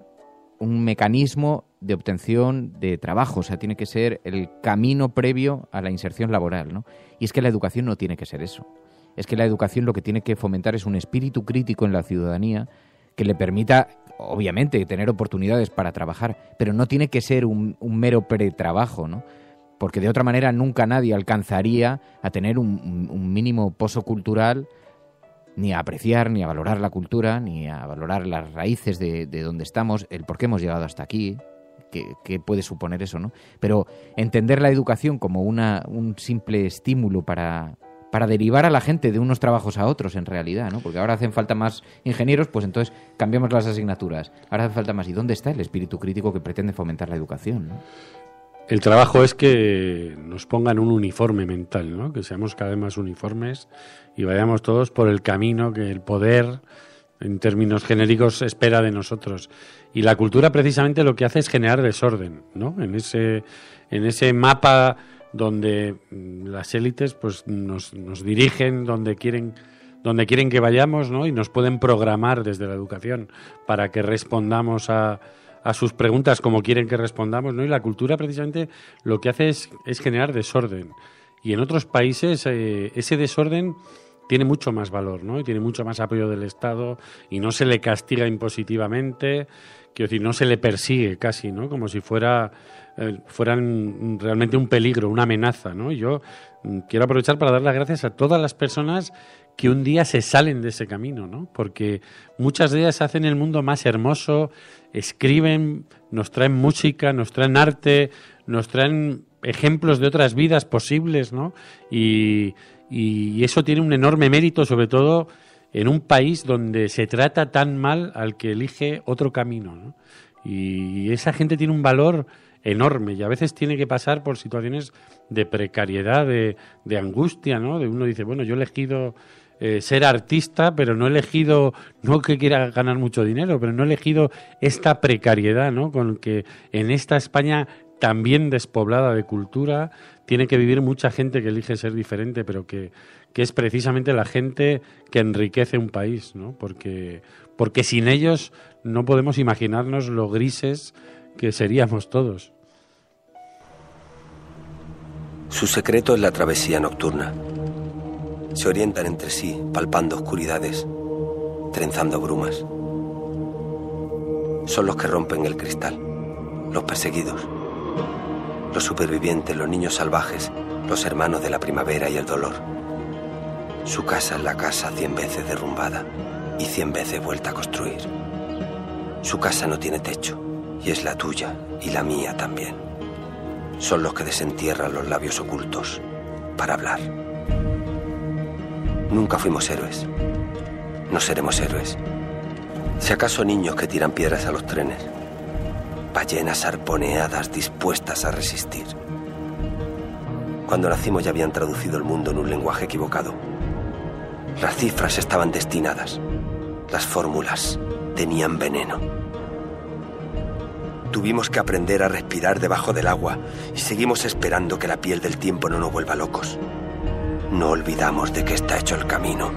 mecanismo de obtención de trabajo, o sea, tiene que ser el camino previo a la inserción laboral, ¿no? Y es que la educación no tiene que ser eso. Es que la educación lo que tiene que fomentar es un espíritu crítico en la ciudadanía que le permita, obviamente, tener oportunidades para trabajar, pero no tiene que ser un mero pretrabajo, ¿no? Porque de otra manera nunca nadie alcanzaría a tener un mínimo pozo cultural, ni a apreciar, ni a valorar la cultura, ni a valorar las raíces de donde estamos, el por qué hemos llegado hasta aquí, qué puede suponer eso, ¿no? Pero entender la educación como un simple estímulo para derivar a la gente de unos trabajos a otros, en realidad, ¿no? Porque ahora hacen falta más ingenieros, pues entonces cambiamos las asignaturas. Ahora hace falta más. ¿Y dónde está el espíritu crítico que pretende fomentar la educación, ¿no? El trabajo es que nos pongan un uniforme mental, ¿no? Que seamos cada vez más uniformes y vayamos todos por el camino que el poder, en términos genéricos, espera de nosotros. Y la cultura precisamente lo que hace es generar desorden, ¿no? En ese mapa donde las élites pues nos dirigen donde quieren que vayamos, ¿no? Y nos pueden programar desde la educación para que respondamos a sus preguntas como quieren que respondamos, ¿no? Y la cultura precisamente lo que hace es generar desorden. Y en otros países ese desorden tiene mucho más valor, ¿no? Y tiene mucho más apoyo del Estado y no se le castiga impositivamente, quiero decir, no se le persigue casi, ¿no? Como si fueran realmente un peligro, una amenaza, ¿no? Y yo quiero aprovechar para dar las gracias a todas las personas que un día se salen de ese camino, ¿no? Porque muchas de ellas hacen el mundo más hermoso, escriben, nos traen música, nos traen arte, nos traen ejemplos de otras vidas posibles, ¿no? Y eso tiene un enorme mérito, sobre todo en un país donde se trata tan mal al que elige otro camino, ¿no? Y esa gente tiene un valor enorme y a veces tiene que pasar por situaciones de precariedad, de angustia, ¿no? De uno dice, bueno, yo he elegido ser artista, pero no he elegido, no que quiera ganar mucho dinero, pero no he elegido esta precariedad, ¿no? Con que en esta España también despoblada de cultura tiene que vivir mucha gente que elige ser diferente, pero que es precisamente la gente que enriquece un país, ¿no? Porque sin ellos no podemos imaginarnos lo grises que seríamos todos. Su secreto es la travesía nocturna. Se orientan entre sí, palpando oscuridades, trenzando brumas. Son los que rompen el cristal, los perseguidos, los supervivientes, los niños salvajes, los hermanos de la primavera y el dolor. Su casa es la casa 100 veces derrumbada y 100 veces vuelta a construir. Su casa no tiene techo y es la tuya y la mía también. Son los que desentierran los labios ocultos para hablar. Nunca fuimos héroes. No seremos héroes. Si acaso niños que tiran piedras a los trenes. Ballenas arponeadas dispuestas a resistir. Cuando nacimos ya habían traducido el mundo en un lenguaje equivocado. Las cifras estaban destinadas. Las fórmulas tenían veneno. Tuvimos que aprender a respirar debajo del agua y seguimos esperando que la piel del tiempo no nos vuelva locos. No olvidamos de qué está hecho el camino.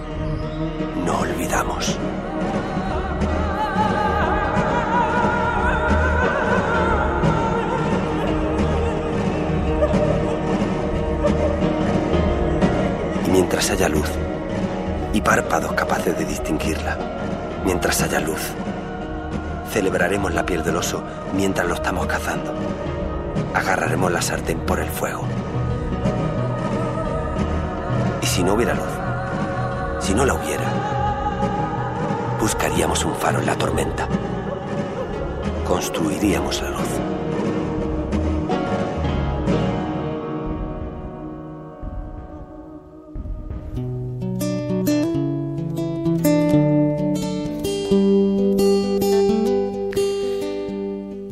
No olvidamos. Y mientras haya luz, y párpados capaces de distinguirla, mientras haya luz. Celebraremos la piel del oso mientras lo estamos cazando. Agarraremos la sartén por el fuego. Y si no hubiera luz, si no la hubiera, buscaríamos un faro en la tormenta. Construiríamos la luz.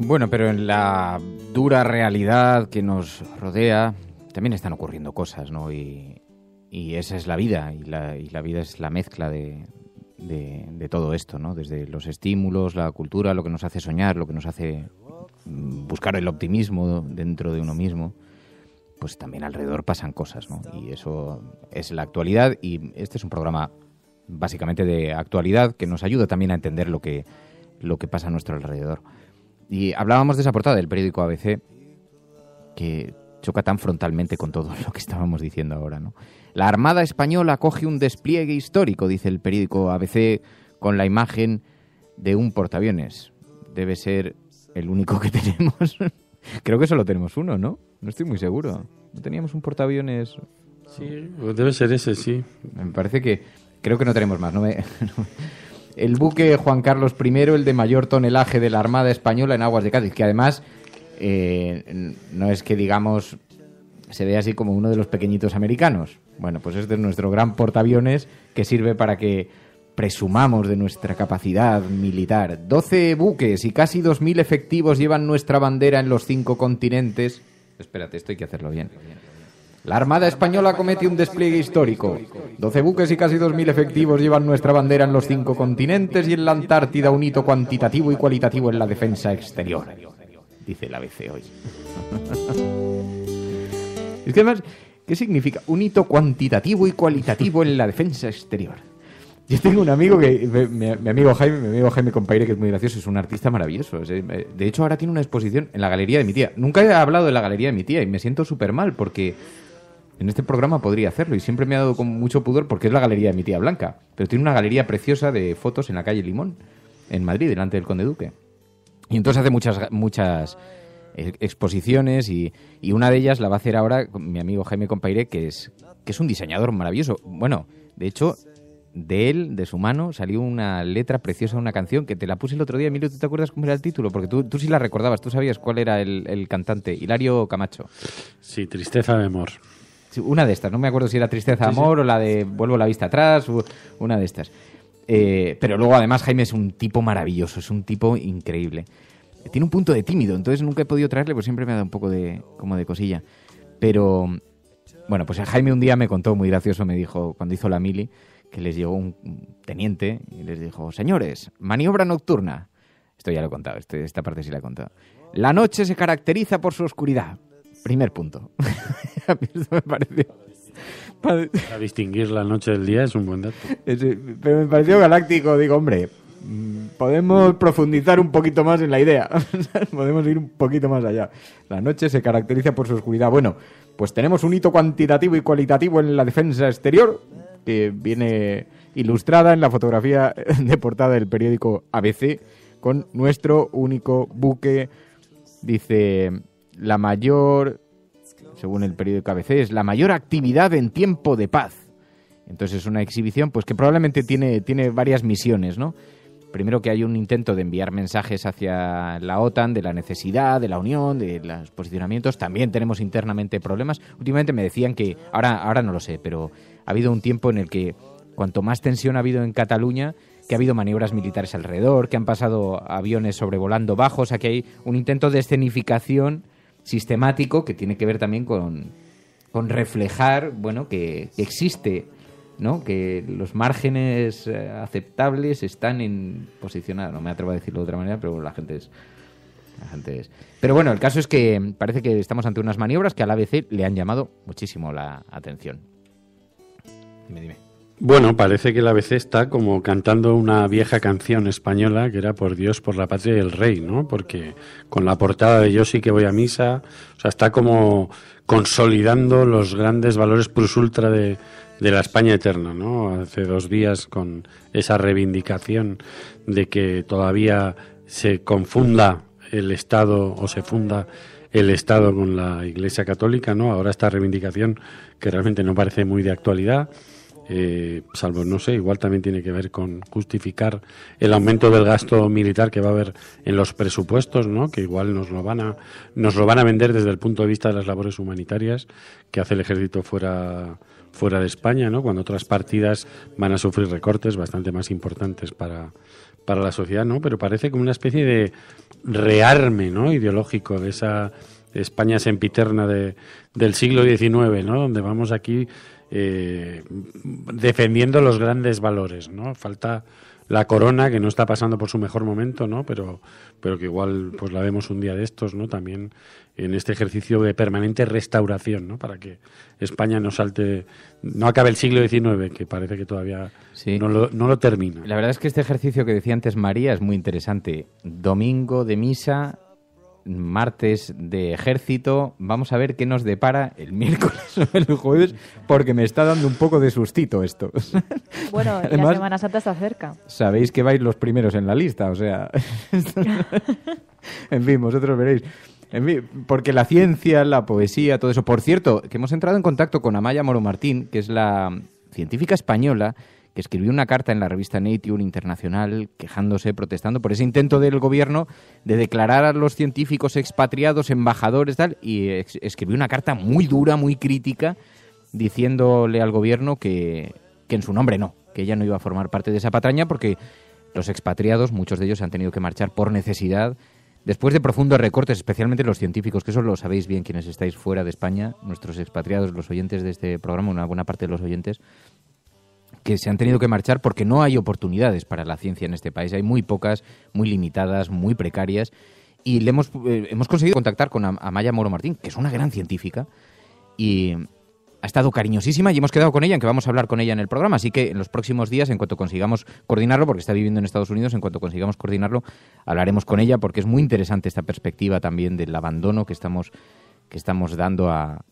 Bueno, pero en la dura realidad que nos rodea también están ocurriendo cosas, ¿no? Y esa es la vida, y la vida es la mezcla de todo esto, ¿no? Desde los estímulos, la cultura, lo que nos hace soñar, lo que nos hace buscar el optimismo dentro de uno mismo, pues también alrededor pasan cosas, ¿no? Y eso es la actualidad, y este es un programa básicamente de actualidad que nos ayuda también a entender lo que pasa a nuestro alrededor. Y hablábamos de esa portada del periódico ABC que choca tan frontalmente con todo lo que estábamos diciendo ahora, ¿no? La Armada Española acoge un despliegue histórico, dice el periódico ABC, con la imagen de un portaaviones. Debe ser el único que tenemos. Creo que solo tenemos uno, ¿no? No estoy muy seguro. ¿No teníamos un portaaviones? Sí, pues debe ser ese, sí. Me parece que... Creo que no tenemos más. El buque Juan Carlos I, el de mayor tonelaje de la Armada Española en aguas de Cádiz, que además no es que, digamos, se ve así como uno de los pequeñitos americanos. Bueno, pues este es nuestro gran portaaviones que sirve para que presumamos de nuestra capacidad militar. 12 buques y casi 2.000 efectivos llevan nuestra bandera en los 5 continentes. Espérate, esto hay que hacerlo bien. La Armada Española comete un despliegue histórico. 12 buques y casi 2.000 efectivos llevan nuestra bandera en los 5 continentes y en la Antártida, un hito cuantitativo y cualitativo en la defensa exterior, dice el ABC hoy. Es que además, ¿qué significa un hito cuantitativo y cualitativo en la defensa exterior? Yo tengo un amigo mi amigo Jaime Compaire, que es muy gracioso, es un artista maravilloso. De hecho, ahora tiene una exposición en la galería de mi tía. Nunca he hablado de la galería de mi tía y me siento súper mal porque en este programa podría hacerlo y siempre me ha dado con mucho pudor porque es la galería de mi tía Blanca. Pero tiene una galería preciosa de fotos en la calle Limón, en Madrid, delante del Conde Duque. Y entonces hace muchas exposiciones y una de ellas la va a hacer ahora mi amigo Jaime Compaire, que es un diseñador maravilloso. Bueno, de hecho, de él, de su mano, salió una letra preciosa de una canción que te la puse el otro día. Emilio, ¿tú te acuerdas cómo era el título? Porque tú sí la recordabas, tú sabías cuál era el cantante, Hilario Camacho. Sí, Tristeza de amor. Sí, una de estas, no me acuerdo si era Tristeza de amor o la de Vuelvo la vista atrás, una de estas. Pero luego además Jaime es un tipo maravilloso, es un tipo increíble. Tiene un punto de tímido, entonces nunca he podido traerle, pues siempre me ha dado un poco de cosilla. Pero, bueno, pues Jaime un día me contó, muy gracioso, me dijo, cuando hizo la mili, que les llegó un teniente y les dijo: señores, maniobra nocturna. Esto ya lo he contado, esta parte sí la he contado. La noche se caracteriza por su oscuridad. Primer punto. A mí esto me pareció... Para distinguir la noche del día es un buen dato. Pero me pareció galáctico. Digo, hombre, podemos profundizar un poquito más en la idea. Podemos ir un poquito más allá. La noche se caracteriza por su oscuridad. Bueno, pues tenemos un hito cuantitativo y cualitativo en la defensa exterior, que viene ilustrada en la fotografía de portada del periódico ABC, con nuestro único buque. Dice, la mayor, según el periódico ABC, es la mayor actividad en tiempo de paz. Entonces es una exhibición pues que probablemente tiene varias misiones, ¿no? Primero, que hay un intento de enviar mensajes hacia la OTAN de la necesidad, de la unión, de los posicionamientos. También tenemos internamente problemas. Últimamente me decían que, ahora no lo sé, pero ha habido un tiempo en el que cuanto más tensión ha habido en Cataluña, que ha habido maniobras militares alrededor, que han pasado aviones sobrevolando bajos, aquí hay un intento de escenificación sistemático que tiene que ver también con reflejar, bueno, que existe, ¿no? Que los márgenes aceptables están posicionados. No me atrevo a decirlo de otra manera, pero la gente es. Pero bueno, el caso es que parece que estamos ante unas maniobras que al ABC le han llamado muchísimo la atención. Dime. Bueno, parece que el ABC está como cantando una vieja canción española que era Por Dios, por la patria y el rey, ¿no? Porque con la portada de Yo sí que voy a misa, o sea, está como consolidando los grandes valores plus ultra de la España eterna, ¿no? Hace 2 días con esa reivindicación de que todavía se confunda el Estado o se funda el Estado con la Iglesia Católica, ¿no? Ahora esta reivindicación que realmente no parece muy de actualidad, salvo, no sé, igual también tiene que ver con justificar el aumento del gasto militar que va a haber en los presupuestos, ¿no? Que igual nos lo van a vender desde el punto de vista de las labores humanitarias que hace el ejército fuera de España, ¿no? Cuando otras partidas van a sufrir recortes bastante más importantes para la sociedad, ¿no? Pero parece como una especie de rearme, ¿no? Ideológico de esa España sempiterna del siglo XIX, ¿no? Donde vamos aquí defendiendo los grandes valores, ¿no? Falta la corona, que no está pasando por su mejor momento, ¿no? Pero que igual pues la vemos un día de estos, ¿no? También en este ejercicio de permanente restauración, ¿no? Para que España no acabe el siglo XIX, que parece que todavía no lo termina. La verdad es que este ejercicio que decía antes María es muy interesante. Domingo de misa, martes de ejército. Vamos a ver qué nos depara el miércoles o el jueves, porque me está dando un poco de sustito esto. Bueno, Además, la Semana Santa está cerca. Sabéis que vais los primeros en la lista, o sea... En fin, vosotros veréis. En fin, porque la ciencia, la poesía, todo eso... Por cierto, que hemos entrado en contacto con Amaya Moro Martín, que es la científica española que escribió una carta en la revista Nature Internacional quejándose, protestando por ese intento del gobierno de declarar a los científicos expatriados, embajadores, tal, y escribió una carta muy dura, muy crítica, diciéndole al gobierno que en su nombre no, que ella no iba a formar parte de esa patraña porque los expatriados, muchos de ellos han tenido que marchar por necesidad, después de profundos recortes, especialmente los científicos, que eso lo sabéis bien quienes estáis fuera de España, nuestros expatriados, los oyentes de este programa, una buena parte de los oyentes, que se han tenido que marchar porque no hay oportunidades para la ciencia en este país. Hay muy pocas, muy limitadas, muy precarias. Y hemos conseguido contactar con Amaya Moro Martín, que es una gran científica, y ha estado cariñosísima y hemos quedado con ella en que vamos a hablar con ella en el programa. Así que en los próximos días, en cuanto consigamos coordinarlo, porque está viviendo en Estados Unidos, en cuanto consigamos coordinarlo, hablaremos con ella porque es muy interesante esta perspectiva también del abandono que estamos dando a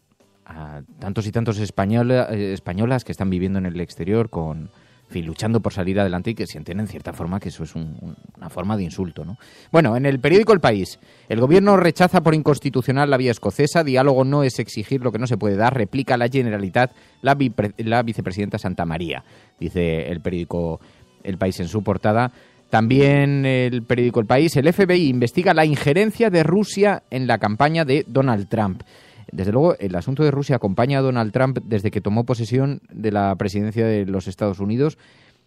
tantos y tantos españolas que están viviendo en el exterior en fin, luchando por salir adelante y que sienten en cierta forma que eso es una forma de insulto, ¿no? Bueno, en el periódico El País, el gobierno rechaza por inconstitucional la vía escocesa, diálogo no es exigir lo que no se puede dar, replica la Generalitat la vicepresidenta Santamaría, dice el periódico El País en su portada. También el periódico El País, el FBI investiga la injerencia de Rusia en la campaña de Donald Trump. Desde luego, el asunto de Rusia acompaña a Donald Trump desde que tomó posesión de la presidencia de los Estados Unidos.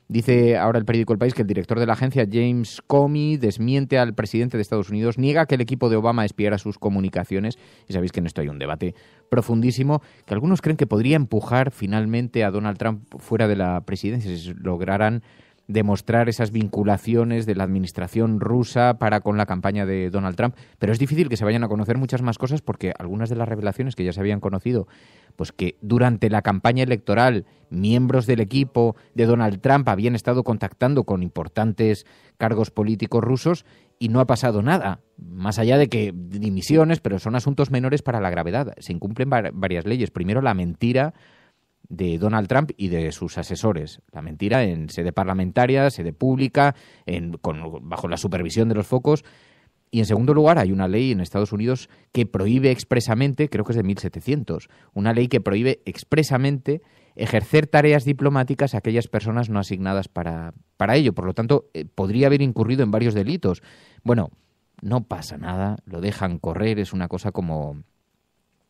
Dice ahora el periódico El País que el director de la agencia, James Comey, desmiente al presidente de Estados Unidos, niega que el equipo de Obama espiara sus comunicaciones. Y sabéis que en esto hay un debate profundísimo, que algunos creen que podría empujar finalmente a Donald Trump fuera de la presidencia si lograran demostrar esas vinculaciones de la administración rusa para con la campaña de Donald Trump. Pero es difícil que se vayan a conocer muchas más cosas porque algunas de las revelaciones que ya se habían conocido, pues que durante la campaña electoral miembros del equipo de Donald Trump habían estado contactando con importantes cargos políticos rusos y no ha pasado nada, más allá de que dimisiones, pero son asuntos menores para la gravedad. Se incumplen varias leyes. Primero, la mentira de Donald Trump y de sus asesores. La mentira en sede parlamentaria, sede pública, bajo la supervisión de los focos. Y en segundo lugar, hay una ley en Estados Unidos que prohíbe expresamente, creo que es de 1700, una ley que prohíbe expresamente ejercer tareas diplomáticas a aquellas personas no asignadas para ello. Por lo tanto, podría haber incurrido en varios delitos. Bueno, no pasa nada, lo dejan correr, es una cosa como...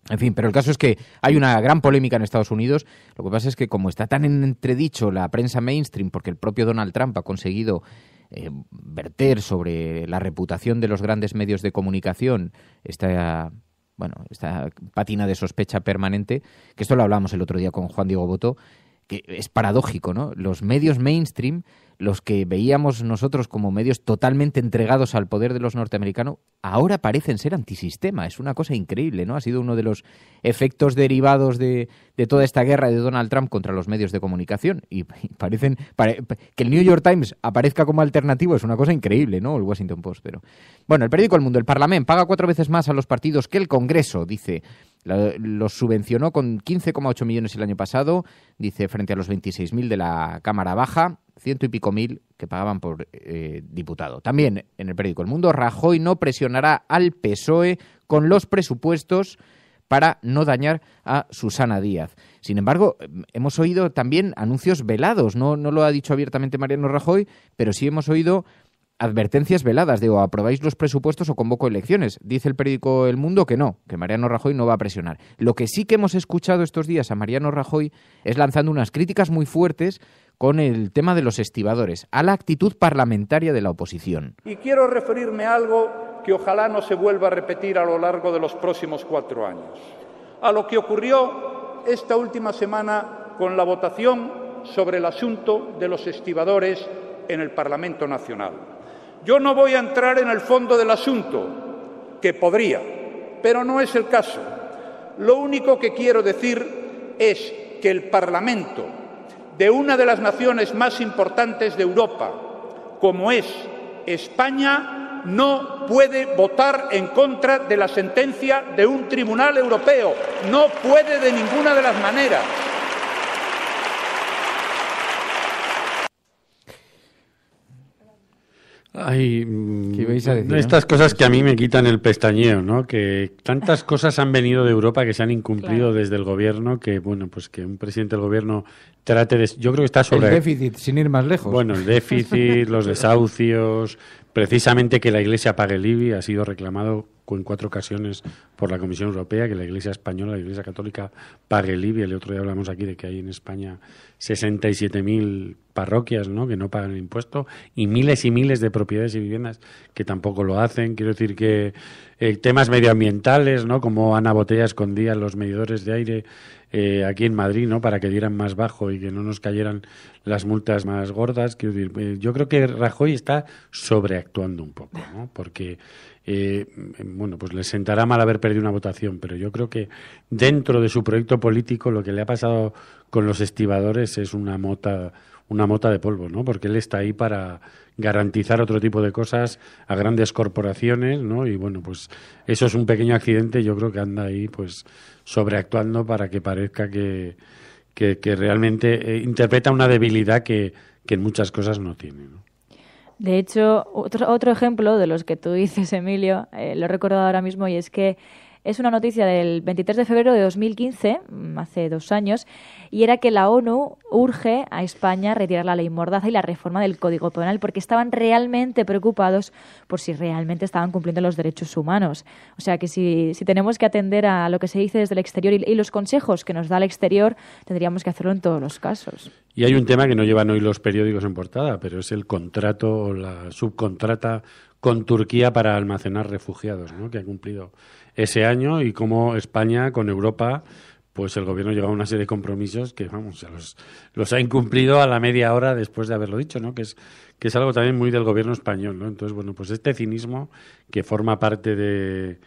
En fin, pero el caso es que hay una gran polémica en Estados Unidos. Lo que pasa es que como está tan en entredicho la prensa mainstream, porque el propio Donald Trump ha conseguido verter sobre la reputación de los grandes medios de comunicación esta pátina de sospecha permanente, que esto lo hablamos el otro día con Juan Diego Boto, que es paradójico, ¿no? Los medios mainstream, los que veíamos nosotros como medios totalmente entregados al poder de los norteamericanos, ahora parecen ser antisistema. Es una cosa increíble, ¿no? Ha sido uno de los efectos derivados de toda esta guerra de Donald Trump contra los medios de comunicación. Y que el New York Times aparezca como alternativo es una cosa increíble, ¿no? El Washington Post, pero... Bueno, el periódico El Mundo, el Parlamento paga 4 veces más a los partidos que el Congreso, dice Los subvencionó con 15,8 millones el año pasado, dice, frente a los 26.000 de la Cámara Baja, 100 y pico mil que pagaban por diputado. También en el periódico El Mundo, Rajoy no presionará al PSOE con los presupuestos para no dañar a Susana Díaz. Sin embargo, hemos oído también anuncios velados, no lo ha dicho abiertamente Mariano Rajoy, pero sí hemos oído advertencias veladas de o aprobáis los presupuestos o convoco elecciones. Dice el periódico El Mundo que no, que Mariano Rajoy no va a presionar. Lo que sí que hemos escuchado estos días a Mariano Rajoy es lanzando unas críticas muy fuertes con el tema de los estibadores, a la actitud parlamentaria de la oposición. Y quiero referirme a algo que ojalá no se vuelva a repetir a lo largo de los próximos 4 años. A lo que ocurrió esta última semana con la votación sobre el asunto de los estibadores en el Parlamento Nacional. Yo no voy a entrar en el fondo del asunto, que podría, pero no es el caso. Lo único que quiero decir es que el Parlamento de una de las naciones más importantes de Europa, como es España, no puede votar en contra de la sentencia de un tribunal europeo. No puede de ninguna de las maneras. Ay, ¿qué ibais a decir, estas cosas que a mí me quitan el pestañeo, ¿no? Que tantas cosas han venido de Europa que se han incumplido desde el gobierno, que bueno, pues que un presidente del gobierno trate de... Yo creo que está sobre... El déficit, sin ir más lejos. Bueno, el déficit, los desahucios, precisamente que la Iglesia pague el IBI, ha sido reclamado en 4 ocasiones por la Comisión Europea, que la Iglesia española, la Iglesia católica, pague el IBI. El otro día hablamos aquí de que hay en España 67.000 parroquias, ¿no?, que no pagan el impuesto, y miles de propiedades y viviendas que tampoco lo hacen. Quiero decir que temas medioambientales, ¿no?, como Ana Botella escondía los medidores de aire aquí en Madrid, ¿no?, para que dieran más bajo y que no nos cayeran las multas más gordas. Quiero decir, yo creo que Rajoy está sobreactuando un poco, ¿no?, porque bueno, pues le sentará mal haber perdido una votación, pero yo creo que dentro de su proyecto político lo que le ha pasado con los estibadores es una mota de polvo, ¿no? Porque él está ahí para garantizar otro tipo de cosas a grandes corporaciones, ¿no? Y bueno, pues eso es un pequeño accidente. Yo creo que anda ahí pues sobreactuando para que parezca que realmente interpreta una debilidad que en muchas cosas no tiene, ¿no? De hecho, otro ejemplo de los que tú dices, Emilio, lo he recordado ahora mismo, y es que es una noticia del 23 de febrero de 2015, hace 2 años, y era que la ONU urge a España a retirar la ley Mordaza y la reforma del Código Penal porque estaban realmente preocupados por si realmente estaban cumpliendo los derechos humanos. O sea que si tenemos que atender a lo que se dice desde el exterior y los consejos que nos da el exterior, tendríamos que hacerlo en todos los casos. Y hay un tema que no llevan hoy los periódicos en portada, pero es el contrato o la subcontrata con Turquía para almacenar refugiados, ¿no?, que ha cumplido ese año, y cómo España con Europa, pues el gobierno lleva una serie de compromisos que, vamos, los ha incumplido a la media hora después de haberlo dicho, ¿no?, que es algo también muy del gobierno español, ¿no? Entonces, bueno, pues este cinismo que forma parte de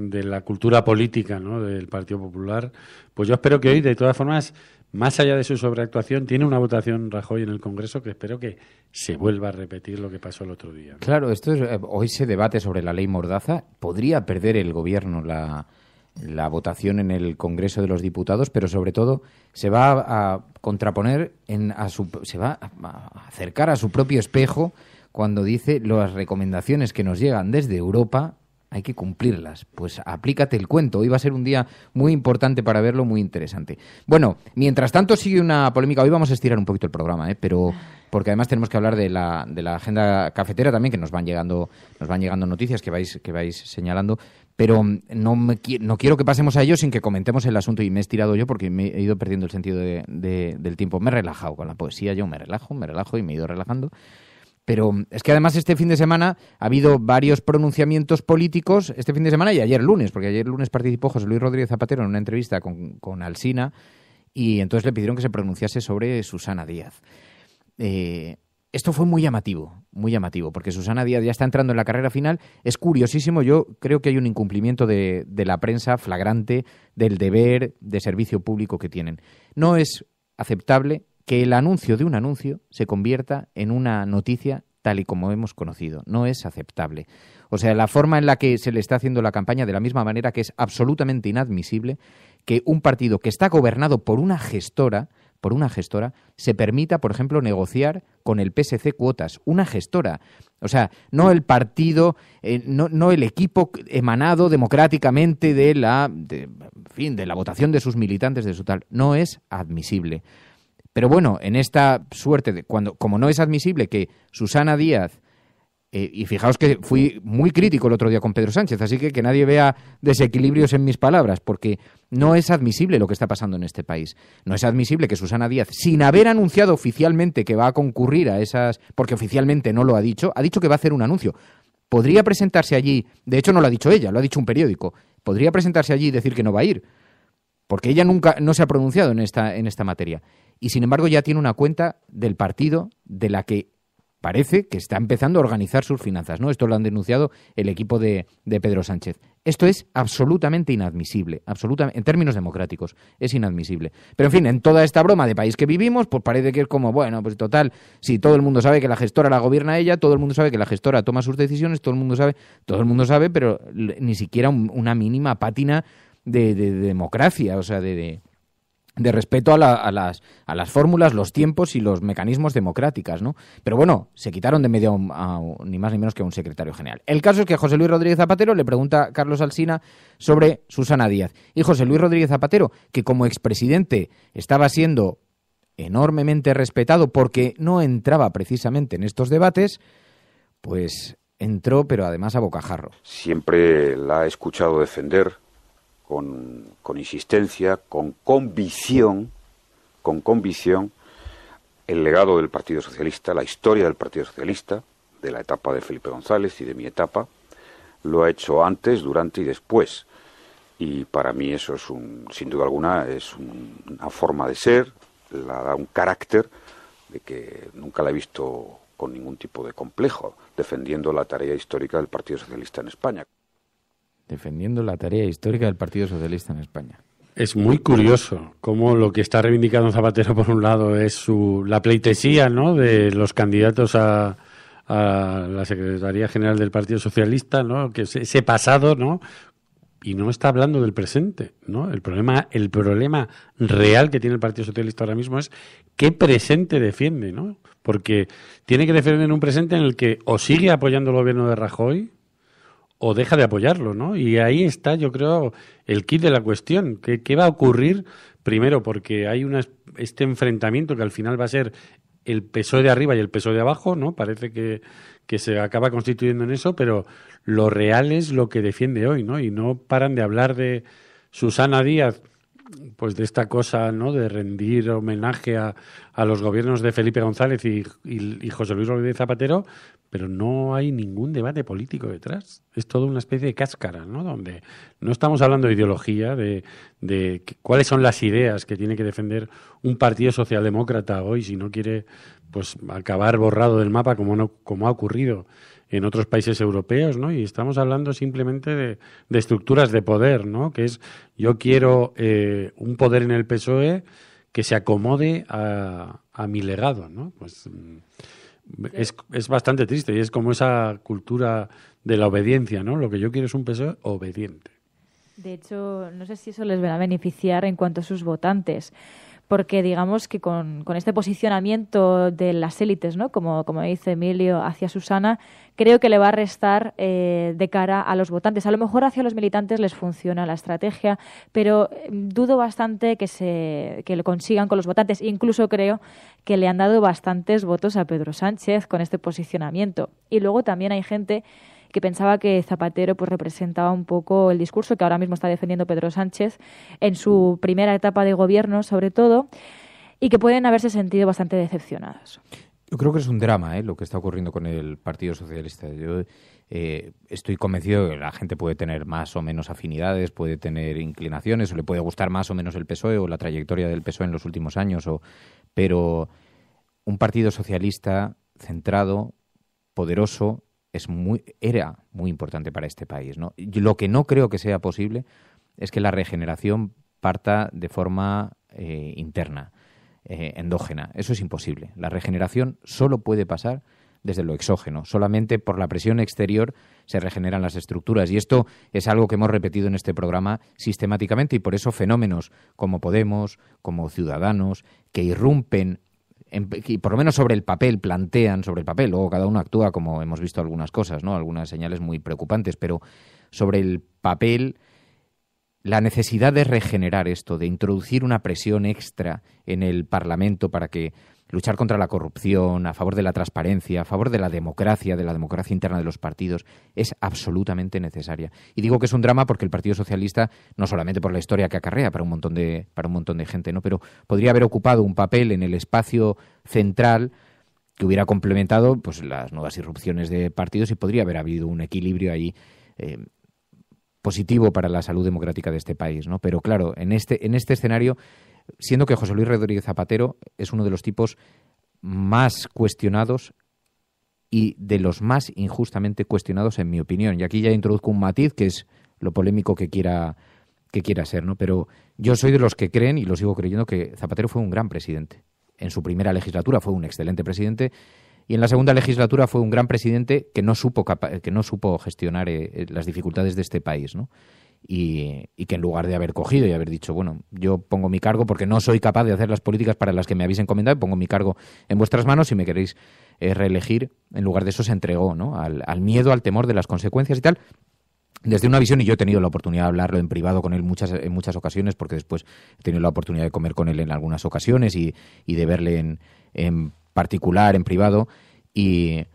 la cultura política, ¿no?, del Partido Popular, pues yo espero que hoy, de todas formas, más allá de su sobreactuación, tiene una votación Rajoy en el Congreso que espero que se vuelva a repetir lo que pasó el otro día, ¿no? Claro, hoy se debate sobre la ley Mordaza. Podría perder el gobierno la votación en el Congreso de los Diputados, pero sobre todo se va a contraponer, se va a acercar a su propio espejo cuando dice las recomendaciones que nos llegan desde Europa hay que cumplirlas. Pues aplícate el cuento. Hoy va a ser un día muy importante para verlo, muy interesante. Bueno, mientras tanto sigue una polémica. Hoy vamos a estirar un poquito el programa, pero porque además tenemos que hablar de la agenda cafetera también, que nos van llegando noticias que vais señalando. Pero no quiero que pasemos a ello sin que comentemos el asunto, y me he estirado yo porque me he ido perdiendo el sentido del tiempo. Me he relajado con la poesía, yo me relajo y me he ido relajando. Pero es que además este fin de semana ha habido varios pronunciamientos políticos, este fin de semana y ayer lunes, porque ayer lunes participó José Luis Rodríguez Zapatero en una entrevista con Alsina, y entonces le pidieron que se pronunciase sobre Susana Díaz. Esto fue muy llamativo, porque Susana Díaz ya está entrando en la carrera final. Es curiosísimo, yo creo que hay un incumplimiento de la prensa flagrante del deber de servicio público que tienen. No es aceptable que el anuncio de un anuncio se convierta en una noticia tal y como hemos conocido. No es aceptable. O sea, la forma en la que se le está haciendo la campaña, de la misma manera que es absolutamente inadmisible que un partido que está gobernado por una gestora, se permita, por ejemplo, negociar con el PSC cuotas. Una gestora. O sea, no el partido, no el equipo emanado democráticamente de la votación de sus militantes, de su tal. No es admisible. Pero bueno, en esta suerte, como no es admisible que Susana Díaz, y fijaos que fui muy crítico el otro día con Pedro Sánchez, así que nadie vea desequilibrios en mis palabras, porque no es admisible lo que está pasando en este país. No es admisible que Susana Díaz, sin haber anunciado oficialmente que va a concurrir a esas, porque oficialmente no lo ha dicho que va a hacer un anuncio. Podría presentarse allí, de hecho no lo ha dicho ella, lo ha dicho un periódico, podría presentarse allí y decir que no va a ir, porque ella no se ha pronunciado en esta materia. Y sin embargo ya tiene una cuenta del partido de la que parece que está empezando a organizar sus finanzas, ¿no? Esto lo han denunciado el equipo de Pedro Sánchez. Esto es absolutamente inadmisible, en términos democráticos, es inadmisible. Pero en fin, en toda esta broma de país que vivimos, pues parece que es como, bueno, pues total, si todo el mundo sabe que la gestora la gobierna ella, todo el mundo sabe que la gestora toma sus decisiones, todo el mundo sabe, pero ni siquiera una mínima pátina de democracia, o sea, de respeto a las fórmulas, los tiempos y los mecanismos democráticos, ¿no? Pero bueno, se quitaron de medio a ni más ni menos que a un secretario general. El caso es que José Luis Rodríguez Zapatero le pregunta a Carlos Alsina sobre Susana Díaz. Y José Luis Rodríguez Zapatero, que como expresidente estaba siendo enormemente respetado porque no entraba precisamente en estos debates, pues entró, pero además a bocajarro. Siempre la he escuchado defender con insistencia, con convicción, el legado del Partido Socialista, la historia del Partido Socialista, de la etapa de Felipe González y de mi etapa. Lo ha hecho antes, durante y después. Y para mí eso es sin duda alguna, es una forma de ser, la da un carácter de que nunca la he visto con ningún tipo de complejo, defendiendo la tarea histórica del Partido Socialista en España. Defendiendo la tarea histórica del Partido Socialista en España. Es muy curioso cómo lo que está reivindicando Zapatero, por un lado, es la pleitesía, ¿no?, de los candidatos a la Secretaría General del Partido Socialista, ¿no?, que ese pasado, ¿no?, y no está hablando del presente, ¿no? El problema real que tiene el Partido Socialista ahora mismo es qué presente defiende, ¿no? Porque tiene que defender un presente en el que o sigue apoyando el gobierno de Rajoy o deja de apoyarlo, ¿no? Y ahí está, yo creo, el quid de la cuestión. ¿Qué va a ocurrir? Primero, porque hay este enfrentamiento que al final va a ser el PSOE de arriba y el PSOE de abajo, ¿no? Parece que se acaba constituyendo en eso, pero lo real es lo que defiende hoy, ¿no? Y no paran de hablar de Susana Díaz, pues de esta cosa, ¿no?, de rendir homenaje a los gobiernos de Felipe González y José Luis Rodríguez Zapatero, pero no hay ningún debate político detrás. Es toda una especie de cáscara, ¿no?, donde no estamos hablando de ideología, de cuáles son las ideas que tiene que defender un partido socialdemócrata hoy si no quiere, pues, acabar borrado del mapa como ha ocurrido en otros países europeos, ¿no? Y estamos hablando simplemente de estructuras de poder, ¿no? Que es, yo quiero un poder en el PSOE que se acomode a mi legado, ¿no? Pues es bastante triste y es como esa cultura de la obediencia, ¿no? Lo que yo quiero es un PSOE obediente. De hecho, no sé si eso les va a beneficiar en cuanto a sus votantes, porque digamos que con este posicionamiento de las élites, ¿no?, como dice Emilio, hacia Susana, creo que le va a restar de cara a los votantes. A lo mejor hacia los militantes les funciona la estrategia, pero dudo bastante que lo consigan con los votantes. Incluso creo que le han dado bastantes votos a Pedro Sánchez con este posicionamiento. Y luego también hay gente que pensaba que Zapatero pues representaba un poco el discurso que ahora mismo está defendiendo Pedro Sánchez en su primera etapa de gobierno, sobre todo, y que pueden haberse sentido bastante decepcionados. Yo creo que es un drama, lo que está ocurriendo con el Partido Socialista. Yo estoy convencido que la gente puede tener más o menos afinidades, puede tener inclinaciones, o le puede gustar más o menos el PSOE o la trayectoria del PSOE en los últimos años, pero un Partido Socialista centrado, poderoso, era muy importante para este país, ¿no? Lo que no creo que sea posible es que la regeneración parta de forma endógena. Eso es imposible. La regeneración solo puede pasar desde lo exógeno. Solamente por la presión exterior se regeneran las estructuras. Y esto es algo que hemos repetido en este programa sistemáticamente, y por eso fenómenos como Podemos, como Ciudadanos, que irrumpen, y por lo menos sobre el papel, plantean sobre el papel, luego cada uno actúa como hemos visto algunas cosas, ¿no? Algunas señales muy preocupantes, pero sobre el papel, la necesidad de regenerar esto, de introducir una presión extra en el Parlamento para que luchar contra la corrupción, a favor de la transparencia, a favor de la democracia interna de los partidos, es absolutamente necesaria. Y digo que es un drama porque el Partido Socialista, no solamente por la historia que acarrea para un montón de gente, ¿no?, pero podría haber ocupado un papel en el espacio central que hubiera complementado pues las nuevas irrupciones de partidos, y podría haber habido un equilibrio ahí positivo para la salud democrática de este país, ¿no? Pero claro, en este escenario, siendo que José Luis Rodríguez Zapatero es uno de los tipos más cuestionados y de los más injustamente cuestionados, en mi opinión. Y aquí ya introduzco un matiz que es lo polémico que quiera ser, ¿no? Pero yo soy de los que creen, y lo sigo creyendo, que Zapatero fue un gran presidente. En su primera legislatura fue un excelente presidente, y en la segunda legislatura fue un gran presidente que no supo gestionar las dificultades de este país, ¿no? Y que en lugar de haber cogido y haber dicho, bueno, yo pongo mi cargo porque no soy capaz de hacer las políticas para las que me habéis encomendado, pongo mi cargo en vuestras manos, si me queréis reelegir, en lugar de eso se entregó, ¿no?, al miedo, al temor de las consecuencias y tal, desde una visión, y yo he tenido la oportunidad de hablarlo en privado con él en muchas ocasiones, porque después he tenido la oportunidad de comer con él en algunas ocasiones y de verle en particular, en privado, y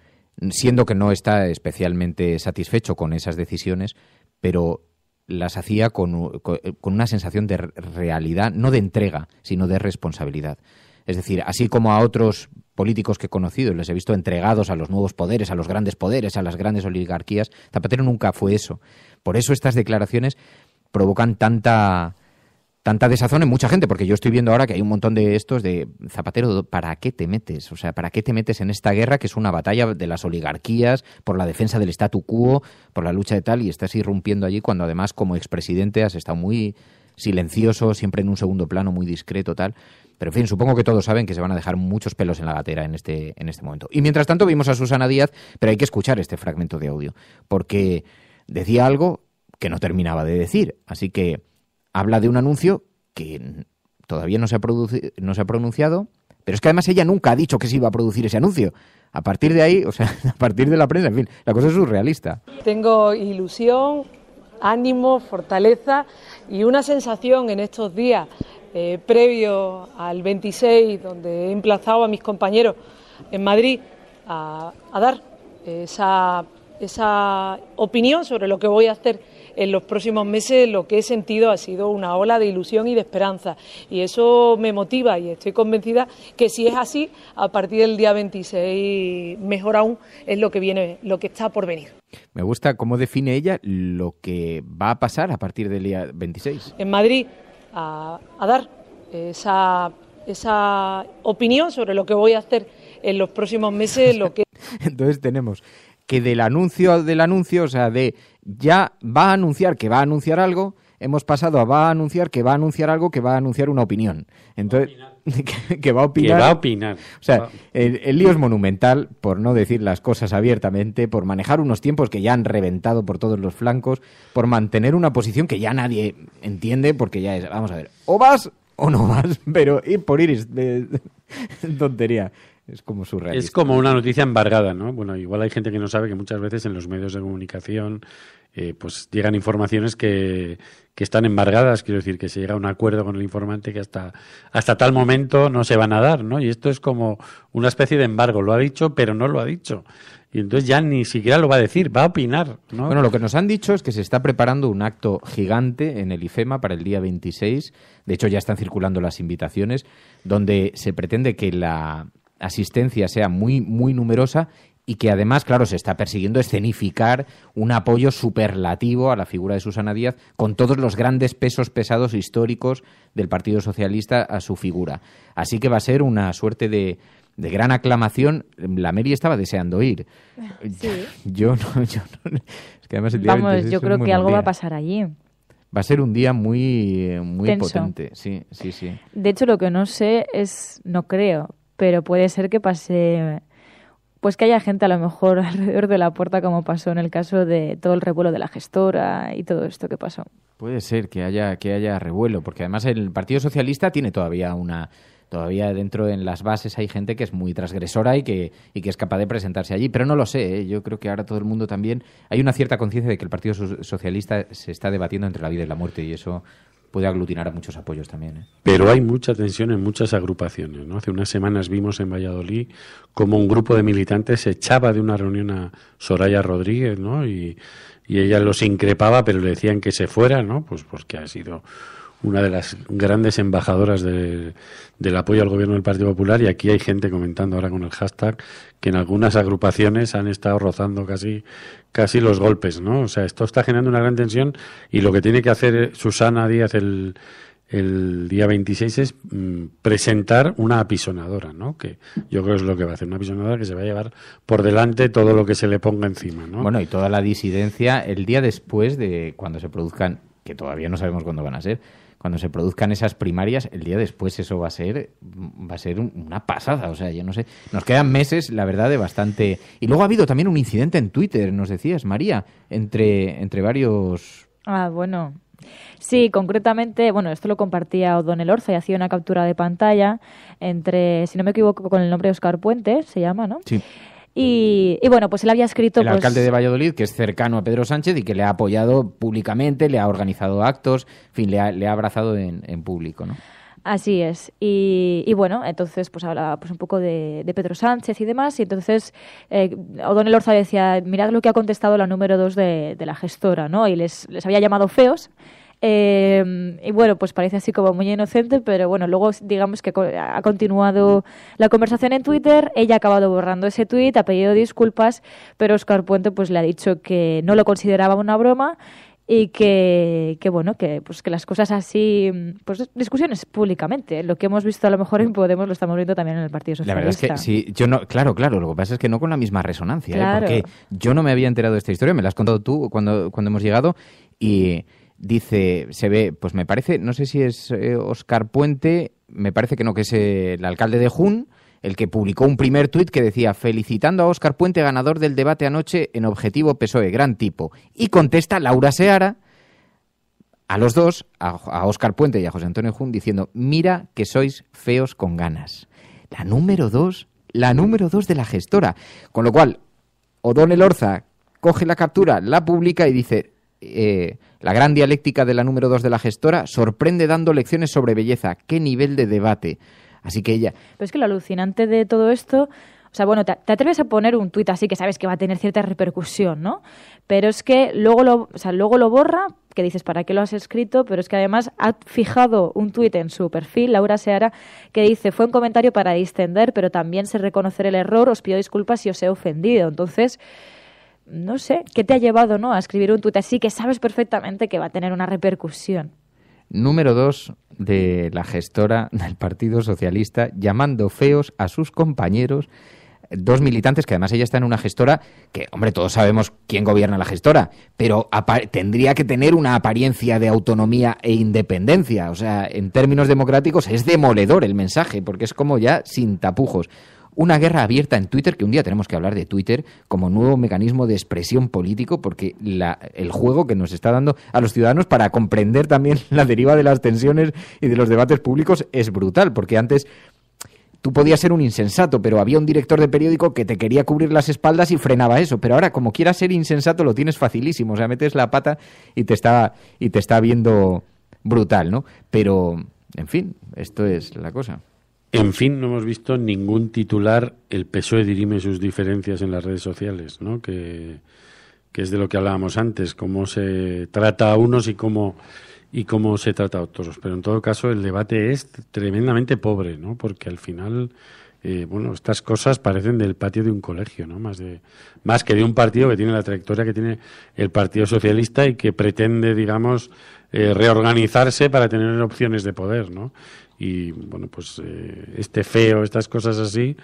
siendo que no está especialmente satisfecho con esas decisiones, pero las hacía con una sensación de realidad, no de entrega, sino de responsabilidad. Es decir, así como a otros políticos que he conocido les he visto entregados a los nuevos poderes, a los grandes poderes, a las grandes oligarquías, Zapatero nunca fue eso. Por eso estas declaraciones provocan tanta desazón en mucha gente, porque yo estoy viendo ahora que hay un montón de estos de Zapatero, ¿para qué te metes? O sea, ¿para qué te metes en esta guerra que es una batalla de las oligarquías por la defensa del statu quo, por la lucha de tal, y estás irrumpiendo allí cuando además como expresidente has estado muy silencioso, siempre en un segundo plano, muy discreto, tal? Pero en fin, supongo que todos saben que se van a dejar muchos pelos en la gatera en este momento. Y mientras tanto vimos a Susana Díaz, pero hay que escuchar este fragmento de audio, porque decía algo que no terminaba de decir, así que habla de un anuncio que todavía no se ha pronunciado, pero es que además ella nunca ha dicho que se iba a producir ese anuncio. A partir de ahí, o sea, a partir de la prensa, en fin, la cosa es surrealista. Tengo ilusión, ánimo, fortaleza y una sensación en estos días previo al 26, donde he emplazado a mis compañeros en Madrid a dar esa opinión sobre lo que voy a hacer en los próximos meses. Lo que he sentido ha sido una ola de ilusión y de esperanza, y eso me motiva, y estoy convencida que si es así, a partir del día 26, mejor aún, es lo que viene, lo que está por venir. Me gusta cómo define ella lo que va a pasar a partir del día 26. En Madrid a dar esa opinión sobre lo que voy a hacer en los próximos meses. Entonces tenemos que del anuncio, o sea, de ya va a anunciar que va a anunciar algo, hemos pasado a va a anunciar que va a anunciar algo, que va a anunciar una opinión. Entonces, que va a opinar. Que va a opinar. O sea, el lío es monumental, por no decir las cosas abiertamente, por manejar unos tiempos que ya han reventado por todos los flancos, por mantener una posición que ya nadie entiende, porque ya es, vamos a ver, o vas o no vas, pero ir por ir es tontería. Es como surrealista. Es como una noticia embargada, ¿no? Bueno, igual hay gente que no sabe que muchas veces en los medios de comunicación pues llegan informaciones que están embargadas, quiero decir, que se llega a un acuerdo con el informante que hasta tal momento no se van a dar, ¿no? Y esto es como una especie de embargo, lo ha dicho, pero no lo ha dicho. Y entonces ya ni siquiera lo va a decir, va a opinar, ¿no? Bueno, lo que nos han dicho es que se está preparando un acto gigante en el IFEMA para el día 26. De hecho, ya están circulando las invitaciones, donde se pretende que la asistencia sea muy, muy numerosa y que además, claro, se está persiguiendo escenificar un apoyo superlativo a la figura de Susana Díaz con todos los grandes pesos pesados históricos del Partido Socialista a su figura. Así que va a ser una suerte de gran aclamación. La Mary estaba deseando ir. Sí. Yo no. Es que además el día 26 yo creo que algo va a pasar allí. Va a ser un día muy, muy tenso. Potente. Sí. De hecho, lo que no sé es, no creo, pero puede ser que pase pues que haya gente a lo mejor alrededor de la puerta, como pasó en el caso de todo el revuelo de la gestora y todo esto que pasó. Puede ser que haya revuelo, porque además el Partido Socialista tiene todavía dentro en las bases hay gente que es muy transgresora y que es capaz de presentarse allí, pero no lo sé, ¿eh? Yo creo que ahora todo el mundo también, hay una cierta conciencia de que el Partido Socialista se está debatiendo entre la vida y la muerte, y eso puede aglutinar a muchos apoyos también, ¿eh? Pero hay mucha tensión en muchas agrupaciones, ¿no? Hace unas semanas vimos en Valladolid cómo un grupo de militantes echaba de una reunión a Soraya Rodríguez, ¿no? Y ella los increpaba, pero le decían que se fuera, ¿no? Pues porque ha sido una de las grandes embajadoras del apoyo al gobierno del Partido Popular, y aquí hay gente comentando ahora con el hashtag que en algunas agrupaciones han estado rozando casi los golpes, ¿no? O sea, esto está generando una gran tensión, y lo que tiene que hacer Susana Díaz el día 26 es presentar una apisonadora, ¿no? Que yo creo que es lo que va a hacer, una apisonadora que se va a llevar por delante todo lo que se le ponga encima, ¿no? Bueno, y toda la disidencia el día después de cuando se produzcan, que todavía no sabemos cuándo van a ser, cuando se produzcan esas primarias, el día después eso va a ser una pasada. O sea, yo no sé, nos quedan meses, la verdad, de bastante... Y luego ha habido también un incidente en Twitter, nos decías, María, entre varios... Ah, bueno. Sí, concretamente, bueno, esto lo compartía O'Donnell Orza y hacía una captura de pantalla entre, si no me equivoco, con el nombre de Óscar Puente, se llama, ¿no? Sí. Y bueno, pues él había escrito... El alcalde de Valladolid, que es cercano a Pedro Sánchez y que le ha apoyado públicamente, le ha organizado actos, en fin, le ha abrazado en público, ¿no? Así es. Y bueno, entonces pues hablaba pues un poco de Pedro Sánchez y demás, y entonces O'Donnell Orza decía, mirad lo que ha contestado la número 2 de la gestora, ¿no? Y les había llamado feos. Y bueno, pues parece así como muy inocente, pero bueno, luego digamos que ha continuado la conversación en Twitter, ella ha acabado borrando ese tuit, ha pedido disculpas, pero Óscar Puente pues le ha dicho que no lo consideraba una broma y que bueno, que pues que las cosas así, pues discusiones públicamente, lo que hemos visto a lo mejor en Podemos lo estamos viendo también en el Partido Socialista. La verdad es que sí, yo no, claro, lo que pasa es que no con la misma resonancia, claro. Porque yo no me había enterado de esta historia, me la has contado tú cuando hemos llegado, y dice, se ve, pues me parece, no sé si es Óscar Puente, me parece que no, que es el alcalde de Jun, el que publicó un primer tuit que decía, felicitando a Óscar Puente, ganador del debate anoche en Objetivo PSOE, gran tipo. Y contesta Laura Seara a los dos, a Óscar Puente y a José Antonio Jun, diciendo, mira que sois feos con ganas. La número 2 de la gestora. Con lo cual, O'Donnell Orza coge la captura, la publica y dice... la gran dialéctica de la número 2 de la gestora sorprende dando lecciones sobre belleza. ¿Qué nivel de debate? Así que ella... Pero es que lo alucinante de todo esto... O sea, bueno, te atreves a poner un tuit así que sabes que va a tener cierta repercusión, ¿no? Pero es que luego lo borra, que dices, ¿para qué lo has escrito? Pero es que además ha fijado un tuit en su perfil, Laura Seara, que dice, fue un comentario para distender, pero también sé reconocer el error, os pido disculpas si os he ofendido. Entonces... no sé, ¿qué te ha llevado, no, a escribir un tuit así que sabes perfectamente que va a tener una repercusión? Número 2 de la gestora del Partido Socialista, llamando feos a sus compañeros, dos militantes, que además ella está en una gestora que, hombre, todos sabemos quién gobierna la gestora, pero tendría que tener una apariencia de autonomía e independencia. O sea, en términos democráticos es demoledor el mensaje, porque es como ya sin tapujos. Una guerra abierta en Twitter, que un día tenemos que hablar de Twitter como nuevo mecanismo de expresión político, porque el juego que nos está dando a los ciudadanos para comprender también la deriva de las tensiones y de los debates públicos es brutal, porque antes tú podías ser un insensato, pero había un director de periódico que te quería cubrir las espaldas y frenaba eso, pero ahora como quieras ser insensato lo tienes facilísimo, o sea, metes la pata y te está viendo brutal, ¿no? Pero, en fin, esto es la cosa. En fin, no hemos visto ningún titular, el PSOE dirime sus diferencias en las redes sociales, ¿no? Que es de lo que hablábamos antes, cómo se trata a unos y cómo se trata a otros. Pero en todo caso el debate es tremendamente pobre, ¿no? Porque al final, estas cosas parecen del patio de un colegio, ¿no? Más que de un partido que tiene la trayectoria que tiene el Partido Socialista y que pretende, digamos, reorganizarse para tener opciones de poder, ¿no? Y bueno, pues estas cosas así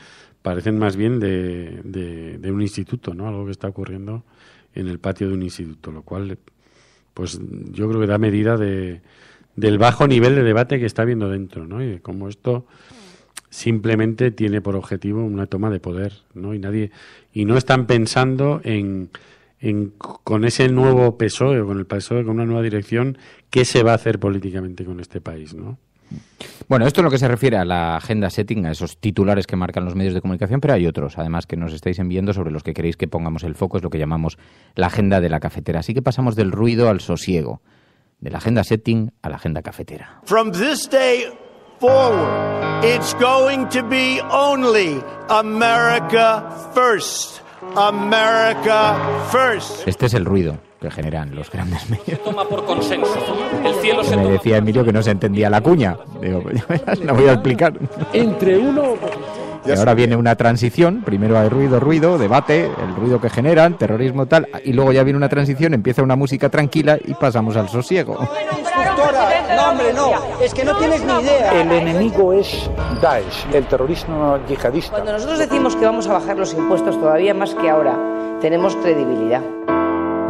parecen más bien de un instituto, ¿no? Algo que está ocurriendo en el patio de un instituto, lo cual pues yo creo que da medida del bajo nivel de debate que está habiendo dentro, ¿no? Y de cómo esto simplemente tiene por objetivo una toma de poder, ¿no? Y no están pensando en con ese nuevo PSOE o con el PSOE, con una nueva dirección, qué se va a hacer políticamente con este país, ¿no? Bueno, esto es lo que se refiere a la agenda setting, a esos titulares que marcan los medios de comunicación, pero hay otros, además, que nos estáis enviando sobre los que queréis que pongamos el foco, es lo que llamamos la agenda de la cafetera. Así que pasamos del ruido al sosiego, de la agenda setting a la agenda cafetera. From this day forward, it's going to be only America first. America first. Este es el ruido que generan los grandes medios. Se toma por consenso. El cielo se Me toma. decía Emilio que no se entendía la cuña. Digo, la voy a explicar. Entre uno... Y ahora viene una transición, primero hay ruido, debate, el ruido que generan, terrorismo tal, y luego ya viene una transición, empieza una música tranquila y pasamos al sosiego. No, hombre, no, es que no tienes ni idea. El enemigo es Daesh, el terrorismo yihadista. Cuando nosotros decimos que vamos a bajar los impuestos todavía más que ahora, tenemos credibilidad.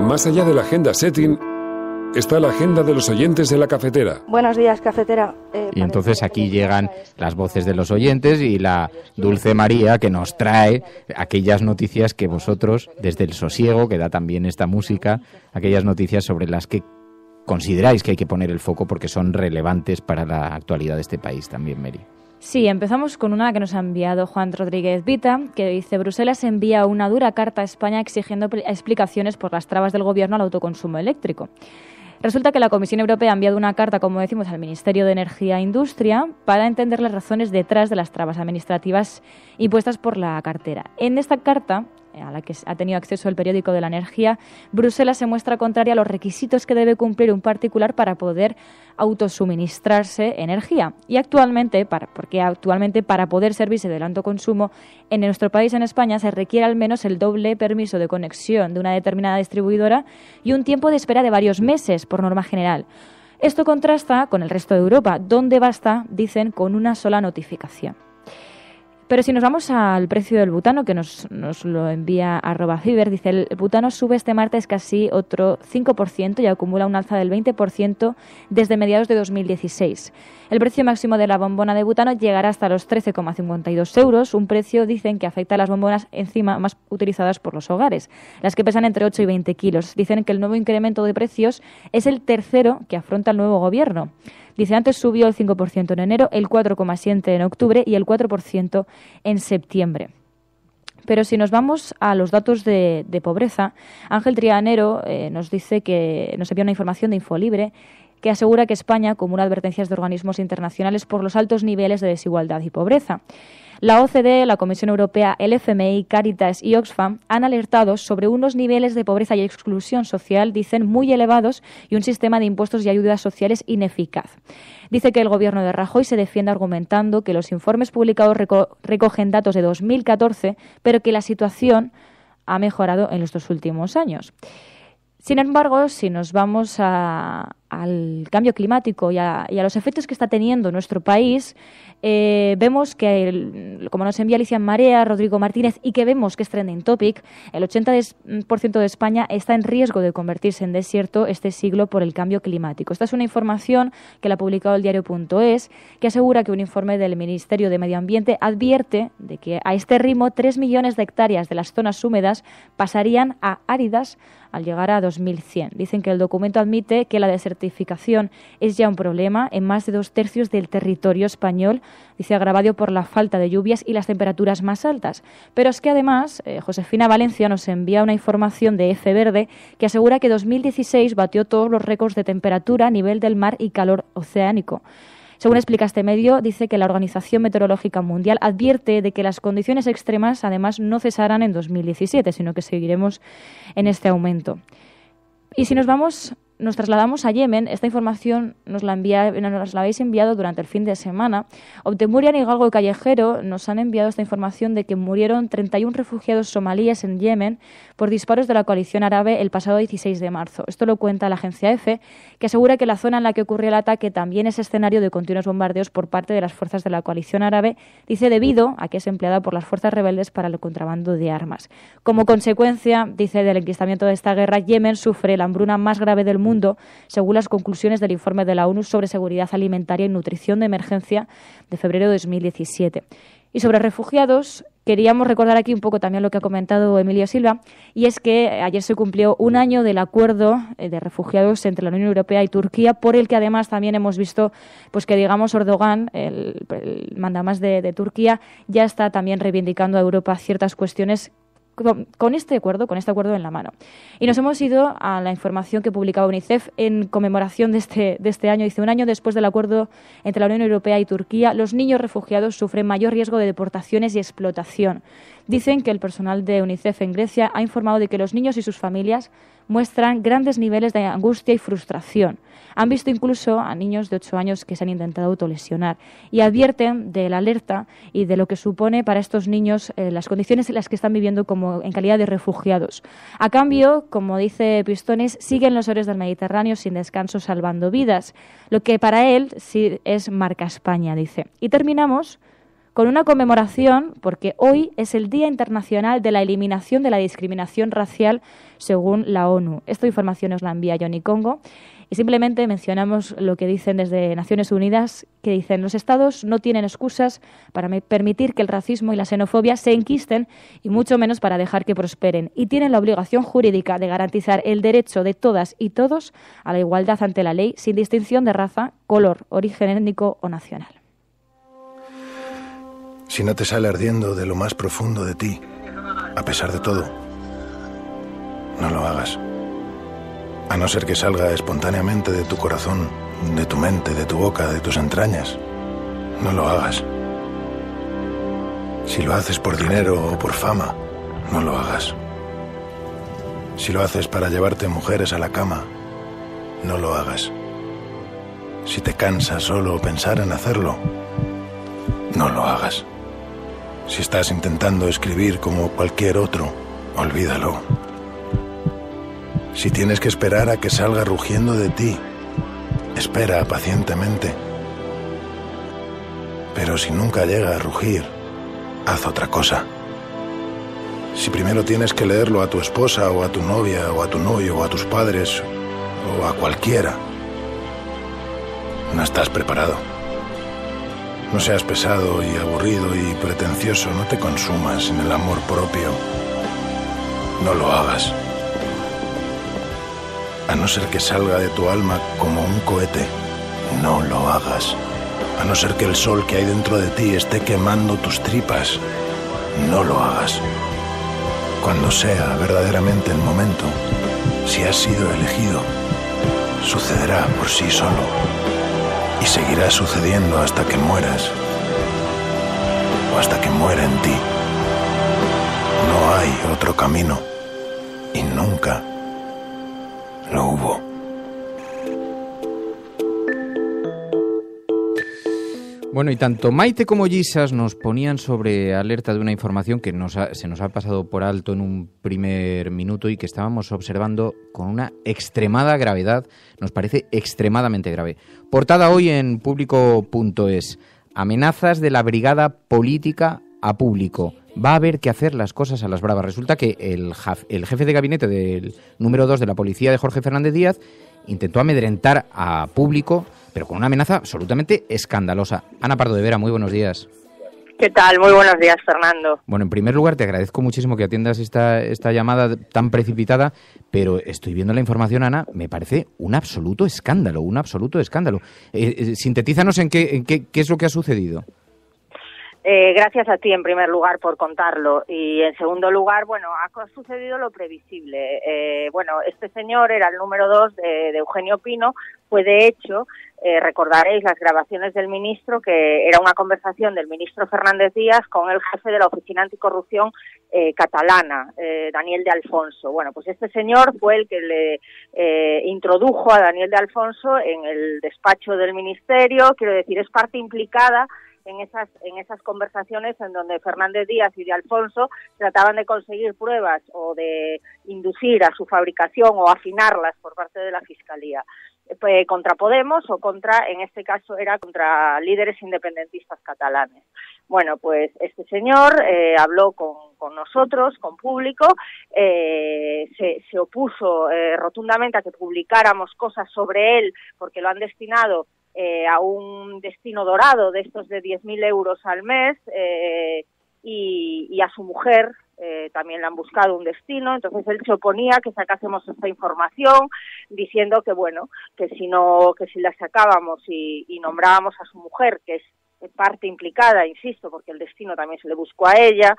Más allá de la agenda setting, está la agenda de los oyentes de la cafetera. Buenos días, cafetera. Y entonces aquí llegan las voces de los oyentes y la Dulce María que nos trae aquellas noticias que vosotros, desde el sosiego, que da también esta música, aquellas noticias sobre las que consideráis que hay que poner el foco porque son relevantes para la actualidad de este país también, Mary. Sí, empezamos con una que nos ha enviado Juan Rodríguez Vita, que dice: Bruselas envía una dura carta a España exigiendo explicaciones por las trabas del gobierno al autoconsumo eléctrico. Resulta que la Comisión Europea ha enviado una carta, como decimos, al Ministerio de Energía e Industria para entender las razones detrás de las trabas administrativas impuestas por la cartera. En esta carta, a la que ha tenido acceso el periódico de la Energía, Bruselas se muestra contraria a los requisitos que debe cumplir un particular para poder autosuministrarse energía. Y actualmente, porque para poder servirse del alto consumo, en nuestro país, en España, se requiere al menos el doble permiso de conexión de una determinada distribuidora y un tiempo de espera de varios meses, por norma general. Esto contrasta con el resto de Europa, donde basta, dicen, con una sola notificación. Pero si nos vamos al precio del butano, que nos lo envía @Fiber, dice: el butano sube este martes casi otro 5% y acumula un alza del 20% desde mediados de 2016. El precio máximo de la bombona de butano llegará hasta los 13,52 euros, un precio, dicen, que afecta a las bombonas encima más utilizadas por los hogares, las que pesan entre 8 y 20 kilos. Dicen que el nuevo incremento de precios es el tercero que afronta el nuevo gobierno. Dice, antes subió el 5% en enero, el 4,7% en octubre y el 4% en septiembre. Pero si nos vamos a los datos de pobreza, Ángel Trianero nos dice que nos envía una información de Infolibre que asegura que España acumula advertencias de organismos internacionales por los altos niveles de desigualdad y pobreza. La OCDE, la Comisión Europea, el FMI, Cáritas y Oxfam han alertado sobre unos niveles de pobreza y exclusión social, dicen, muy elevados y un sistema de impuestos y ayudas sociales ineficaz. Dice que el gobierno de Rajoy se defiende argumentando que los informes publicados recogen datos de 2014, pero que la situación ha mejorado en los 2 últimos años. Sin embargo, si nos vamos al cambio climático y a los efectos que está teniendo nuestro país, vemos que, como nos envía Alicia Marea, Rodrigo Martínez, y que vemos que es trending topic, el 80% de España está en riesgo de convertirse en desierto este siglo por el cambio climático. Esta es una información que la ha publicado el diario.es, que asegura que un informe del Ministerio de Medio Ambiente advierte de que a este ritmo 3 millones de hectáreas de las zonas húmedas pasarían a áridas al llegar a 2100. Dicen que el documento admite que la desertificación es ya un problema en más de 2/3 del territorio español, dice, agravado por la falta de lluvias y las temperaturas más altas. Pero es que además, Josefina Valencia nos envía una información de F Verde que asegura que 2016 batió todos los récords de temperatura a nivel del mar y calor oceánico. Según explica este medio, dice que la Organización Meteorológica Mundial advierte de que las condiciones extremas, además, no cesarán en 2017, sino que seguiremos en este aumento. Y si nos trasladamos a Yemen, esta información nos la habéis enviado durante el fin de semana. Obtemurian y Galgo Callejero nos han enviado esta información de que murieron 31 refugiados somalíes en Yemen por disparos de la coalición árabe el pasado 16 de marzo. Esto lo cuenta la agencia EFE, que asegura que la zona en la que ocurrió el ataque también es escenario de continuos bombardeos por parte de las fuerzas de la coalición árabe, dice, debido a que es empleada por las fuerzas rebeldes para el contrabando de armas. Como consecuencia, dice, del enquistamiento de esta guerra, Yemen sufre la hambruna más grave del mundo mundo, según las conclusiones del informe de la ONU sobre seguridad alimentaria y nutrición de emergencia de febrero de 2017. Y sobre refugiados, queríamos recordar aquí un poco también lo que ha comentado Emilio Silva, y es que ayer se cumplió un año del acuerdo de refugiados entre la Unión Europea y Turquía, por el que además también hemos visto pues que, digamos, Erdogan, el mandamás de Turquía, ya está también reivindicando a Europa ciertas cuestiones con este acuerdo en la mano. Y nos hemos ido a la información que publicaba UNICEF en conmemoración de este año. Dice: un año después del acuerdo entre la Unión Europea y Turquía, los niños refugiados sufren mayor riesgo de deportaciones y explotación. Dicen que el personal de UNICEF en Grecia ha informado de que los niños y sus familias muestran grandes niveles de angustia y frustración. Han visto incluso a niños de 8 años que se han intentado autolesionar y advierten de la alerta y de lo que supone para estos niños las condiciones en las que están viviendo como en calidad de refugiados. A cambio, como dice Pistones, siguen los héroes del Mediterráneo sin descanso salvando vidas, lo que para él sí es marca España, dice. Y terminamos con una conmemoración, porque hoy es el Día Internacional de la Eliminación de la Discriminación Racial, según la ONU. Esta información os la envía Johnny Congo. Y simplemente mencionamos lo que dicen desde Naciones Unidas, que dicen: los estados no tienen excusas para permitir que el racismo y la xenofobia se enquisten, y mucho menos para dejar que prosperen. Y tienen la obligación jurídica de garantizar el derecho de todas y todos a la igualdad ante la ley, sin distinción de raza, color, origen étnico o nacional. Si no te sale ardiendo de lo más profundo de ti, a pesar de todo, no lo hagas. A no ser que salga espontáneamente de tu corazón, de tu mente, de tu boca, de tus entrañas, no lo hagas. Si lo haces por dinero o por fama, no lo hagas. Si lo haces para llevarte mujeres a la cama, no lo hagas. Si te cansa solo pensar en hacerlo, no lo hagas. Si estás intentando escribir como cualquier otro, olvídalo. Si tienes que esperar a que salga rugiendo de ti, espera pacientemente. Pero si nunca llega a rugir, haz otra cosa. Si primero tienes que leerlo a tu esposa o a tu novia o a tu novio o a tus padres o a cualquiera, no estás preparado. No seas pesado y aburrido y pretencioso, no te consumas en el amor propio. No lo hagas. A no ser que salga de tu alma como un cohete, no lo hagas. A no ser que el sol que hay dentro de ti esté quemando tus tripas, no lo hagas. Cuando sea verdaderamente el momento, si has sido elegido, sucederá por sí solo y seguirá sucediendo hasta que mueras o hasta que muera en ti. No hay otro camino y nunca lo hubo. Bueno, y tanto Maite como Gisas nos ponían sobre alerta de una información que se nos ha pasado por alto en un primer minuto y que estábamos observando con una extremada gravedad. Nos parece extremadamente grave. Portada hoy en Público.es. Amenazas de la brigada política a Público. Va a haber que hacer las cosas a las bravas. Resulta que el jefe de gabinete del número 2 de la policía, de Jorge Fernández Díaz, intentó amedrentar a Público, pero con una amenaza absolutamente escandalosa. Ana Pardo de Vera, muy buenos días. ¿Qué tal? Muy buenos días, Fernando. Bueno, en primer lugar, te agradezco muchísimo que atiendas esta llamada tan precipitada, pero estoy viendo la información, Ana, me parece un absoluto escándalo, un absoluto escándalo. Sintetízanos en qué es lo que ha sucedido. Gracias a ti, en primer lugar, por contarlo. Y, en segundo lugar, bueno, ha sucedido lo previsible. Este señor era el número 2 de Eugenio Pino. Fue, de hecho, recordaréis las grabaciones del ministro, que era una conversación del ministro Fernández Díaz con el jefe de la Oficina Anticorrupción catalana, Daniel de Alfonso. Bueno, pues este señor fue el que le introdujo a Daniel de Alfonso en el despacho del ministerio. Quiero decir, es parte implicada en esas conversaciones en donde Fernández Díaz y de Alfonso trataban de conseguir pruebas o de inducir a su fabricación o afinarlas por parte de la Fiscalía. Contra Podemos o en este caso era contra líderes independentistas catalanes. Bueno, pues este señor habló con nosotros, con público, se opuso rotundamente a que publicáramos cosas sobre él porque lo han destinado a un destino dorado de estos de 10.000 euros al mes y a su mujer también le han buscado un destino. Entonces él se oponía que sacásemos esta información diciendo que bueno, que si la sacábamos y nombrábamos a su mujer, que es parte implicada, insisto, porque el destino también se le buscó a ella,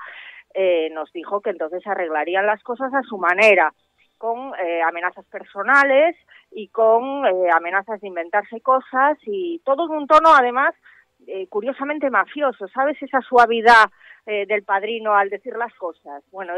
nos dijo que entonces arreglarían las cosas a su manera, con amenazas personales y con amenazas de inventarse cosas y todo en un tono además curiosamente mafioso, ¿sabes? Esa suavidad del Padrino al decir las cosas. Bueno,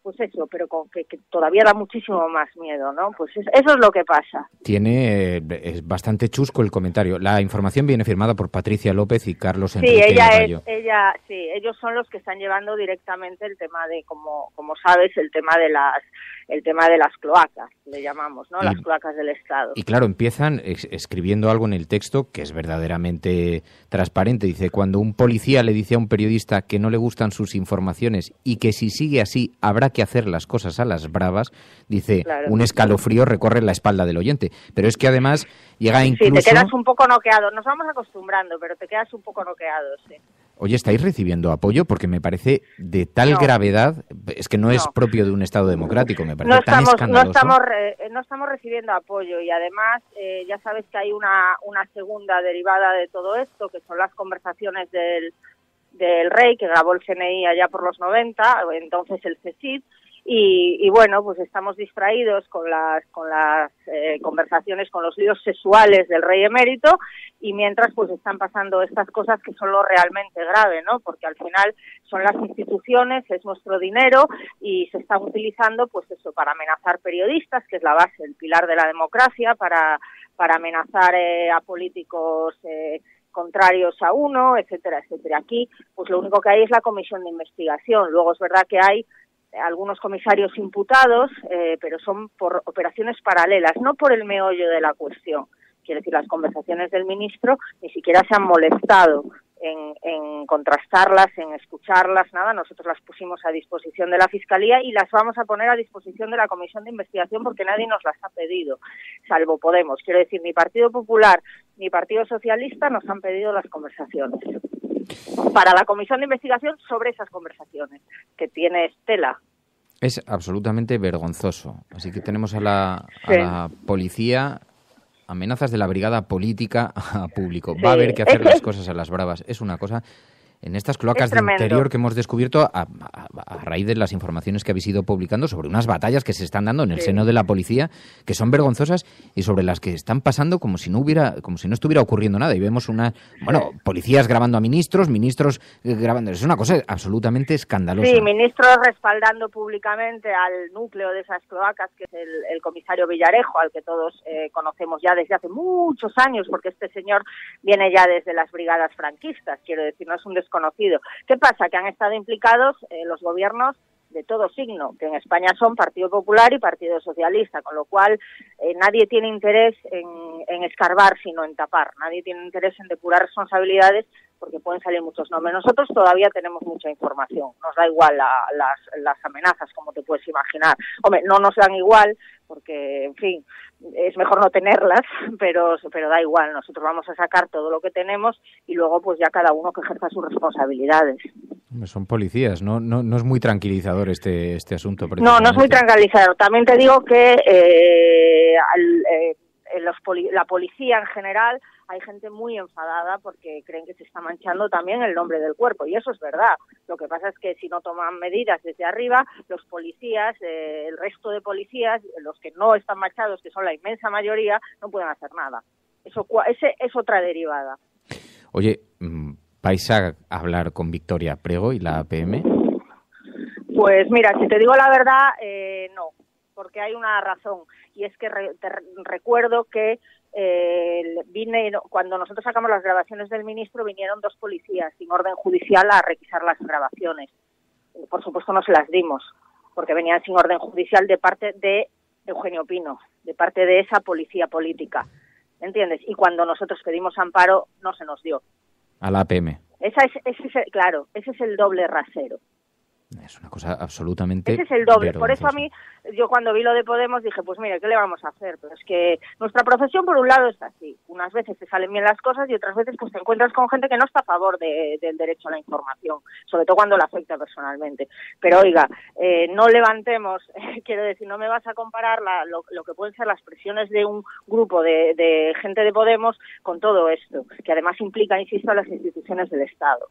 pues eso, pero que todavía da muchísimo más miedo, ¿no? Pues eso es lo que pasa. Es bastante chusco el comentario. La información viene firmada por Patricia López y Carlos Enrique Sí, Rayo. ellos son los que están llevando directamente el tema de, como sabes, el tema de las cloacas, le llamamos, ¿no? Las cloacas del Estado. Y claro, empiezan escribiendo algo en el texto que es verdaderamente transparente. Dice, cuando un policía le dice a un periodista que no le gustan sus informaciones y que si sigue así habrá que hacer las cosas a las bravas, dice, claro, un escalofrío recorre la espalda del oyente. Pero es que además llega incluso... Sí, te quedas un poco noqueado. Nos vamos acostumbrando, pero te quedas un poco noqueado, sí. Oye, ¿estáis recibiendo apoyo? Porque me parece de tal gravedad, es que no es propio de un Estado democrático, me parece tan escandaloso. No estamos recibiendo apoyo y además ya sabes que hay una segunda derivada de todo esto, que son las conversaciones del rey, que grabó el CNI allá por los 90, entonces el CSIC, y bueno, pues estamos distraídos con las conversaciones, con los líos sexuales del rey emérito, y mientras pues están pasando estas cosas que son lo realmente grave, ¿no? Porque al final son las instituciones, es nuestro dinero y se están utilizando pues eso para amenazar periodistas, que es la base, el pilar de la democracia, para amenazar a políticos contrarios a uno, etcétera, etcétera. Aquí pues lo único que hay es la comisión de investigación. Luego es verdad que hay algunos comisarios imputados, pero son por operaciones paralelas, no por el meollo de la cuestión. Quiere decir, las conversaciones del ministro ni siquiera se han molestado en contrastarlas, en escucharlas, nada. Nosotros las pusimos a disposición de la Fiscalía y las vamos a poner a disposición de la Comisión de Investigación porque nadie nos las ha pedido, salvo Podemos. Quiero decir, ni Partido Popular ni Partido Socialista nos han pedido las conversaciones para la Comisión de Investigación sobre esas conversaciones, que tiene estela. Es absolutamente vergonzoso. Así que tenemos a la policía... Amenazas de la brigada política a público. Va a haber que hacer las cosas a las bravas. Es una cosa... En estas cloacas de interior que hemos descubierto a raíz de las informaciones que habéis ido publicando sobre unas batallas que se están dando en el seno de la policía, que son vergonzosas y sobre las que están pasando como si no estuviera ocurriendo nada. Y vemos policías grabando a ministros grabando. Es una cosa absolutamente escandalosa. Sí, ministros respaldando públicamente al núcleo de esas cloacas, que es el comisario Villarejo, al que todos conocemos ya desde hace muchos años, porque este señor viene ya desde las brigadas franquistas, quiero decir, no es un desconocido. ¿Qué pasa? Que han estado implicados los gobiernos de todo signo, que en España son Partido Popular y Partido Socialista, con lo cual nadie tiene interés en escarbar, sino en tapar. Nadie tiene interés en depurar responsabilidades porque pueden salir muchos nombres. Nosotros todavía tenemos mucha información. Nos da igual las amenazas, como te puedes imaginar. Hombre, no nos dan igual porque, en fin, es mejor no tenerlas, pero da igual. Nosotros vamos a sacar todo lo que tenemos y luego pues ya cada uno que ejerza sus responsabilidades. Son policías, no es muy tranquilizador este asunto. No es muy tranquilizador. También te digo que la policía en general, hay gente muy enfadada porque creen que se está manchando también el nombre del cuerpo, y eso es verdad. Lo que pasa es que si no toman medidas desde arriba, los policías, el resto de policías, los que no están manchados, que son la inmensa mayoría, no pueden hacer nada. Ese es otra derivada. Oye, ¿vais a hablar con Victoria Prego y la APM? Pues mira, si te digo la verdad, no, porque hay una razón, y es que te recuerdo que cuando nosotros sacamos las grabaciones del ministro, vinieron 2 policías sin orden judicial a requisar las grabaciones. Por supuesto no se las dimos, porque venían sin orden judicial de parte de Eugenio Pino, de parte de esa policía política, ¿entiendes? Y cuando nosotros pedimos amparo, no se nos dio. A la APM. Ese es el doble rasero. Es una cosa absolutamente... Ese es el doble. vergonzosa. Por eso a mí, yo cuando vi lo de Podemos dije, pues mire, ¿qué le vamos a hacer? Pero es que nuestra profesión, por un lado, está así. Unas veces te salen bien las cosas y otras veces pues te encuentras con gente que no está a favor del derecho a la información, sobre todo cuando la afecta personalmente. Pero oiga, no levantemos, quiero decir, no me vas a comparar lo que pueden ser las presiones de un grupo de gente de Podemos con todo esto, que además implica, insisto, a las instituciones del Estado.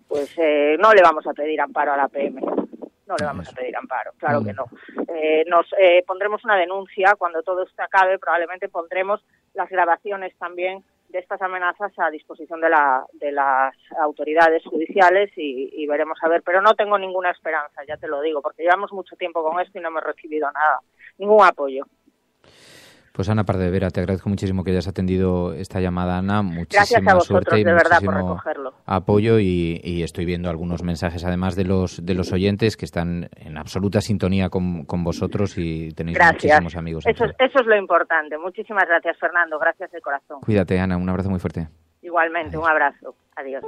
Pues no le vamos a pedir amparo a la APM, no le vamos a pedir amparo, claro que no. Nos pondremos una denuncia cuando todo esto acabe, probablemente pondremos las grabaciones también de estas amenazas a disposición de las autoridades judiciales y veremos a ver, pero no tengo ninguna esperanza, ya te lo digo, porque llevamos mucho tiempo con esto y no hemos recibido nada, ningún apoyo. Pues Ana Pardo de Vera, te agradezco muchísimo que hayas atendido esta llamada, Ana. Muchísima Gracias a vosotros, suerte y de verdad, por muchísimo recogerlo. apoyo y estoy viendo algunos mensajes, además de los oyentes que están en absoluta sintonía con vosotros y tenéis muchísimos amigos. Eso es lo importante. Muchísimas gracias, Fernando. Gracias de corazón. Cuídate, Ana. Un abrazo muy fuerte. Igualmente, un abrazo. Adiós.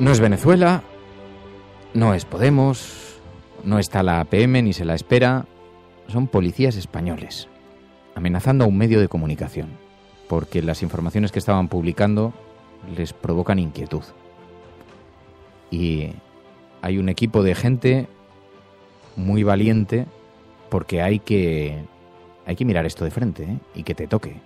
No es Venezuela, no es Podemos, no está la APM ni se la espera. Son policías españoles amenazando a un medio de comunicación porque las informaciones que estaban publicando les provocan inquietud. Y hay un equipo de gente muy valiente porque hay que mirar esto de frente, ¿eh? Y que te toque.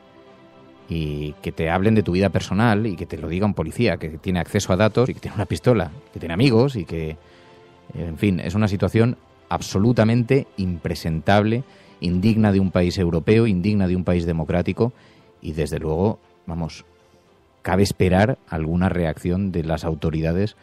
Y que te hablen de tu vida personal y que te lo diga un policía que tiene acceso a datos y que tiene una pistola, que tiene amigos y que, en fin, es una situación absolutamente impresentable, indigna de un país europeo, indigna de un país democrático y, desde luego, vamos, cabe esperar alguna reacción de las autoridades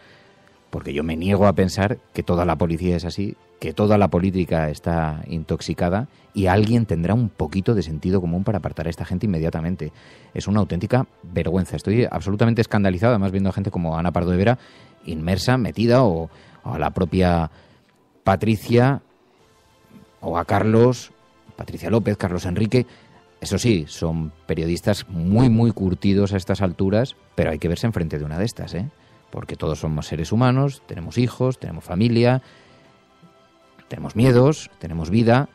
porque yo me niego a pensar que toda la policía es así, que toda la política está intoxicada y alguien tendrá un poquito de sentido común para apartar a esta gente inmediatamente. Es una auténtica vergüenza. Estoy absolutamente escandalizado, además viendo a gente como Ana Pardo de Vera inmersa, metida, o a la propia Patricia, o a Carlos, Patricia López, Carlos Enrique. Eso sí, son periodistas muy, muy curtidos a estas alturas, pero hay que verse enfrente de una de estas, ¿eh? Porque todos somos seres humanos, tenemos hijos, tenemos familia, tenemos miedos, tenemos vida.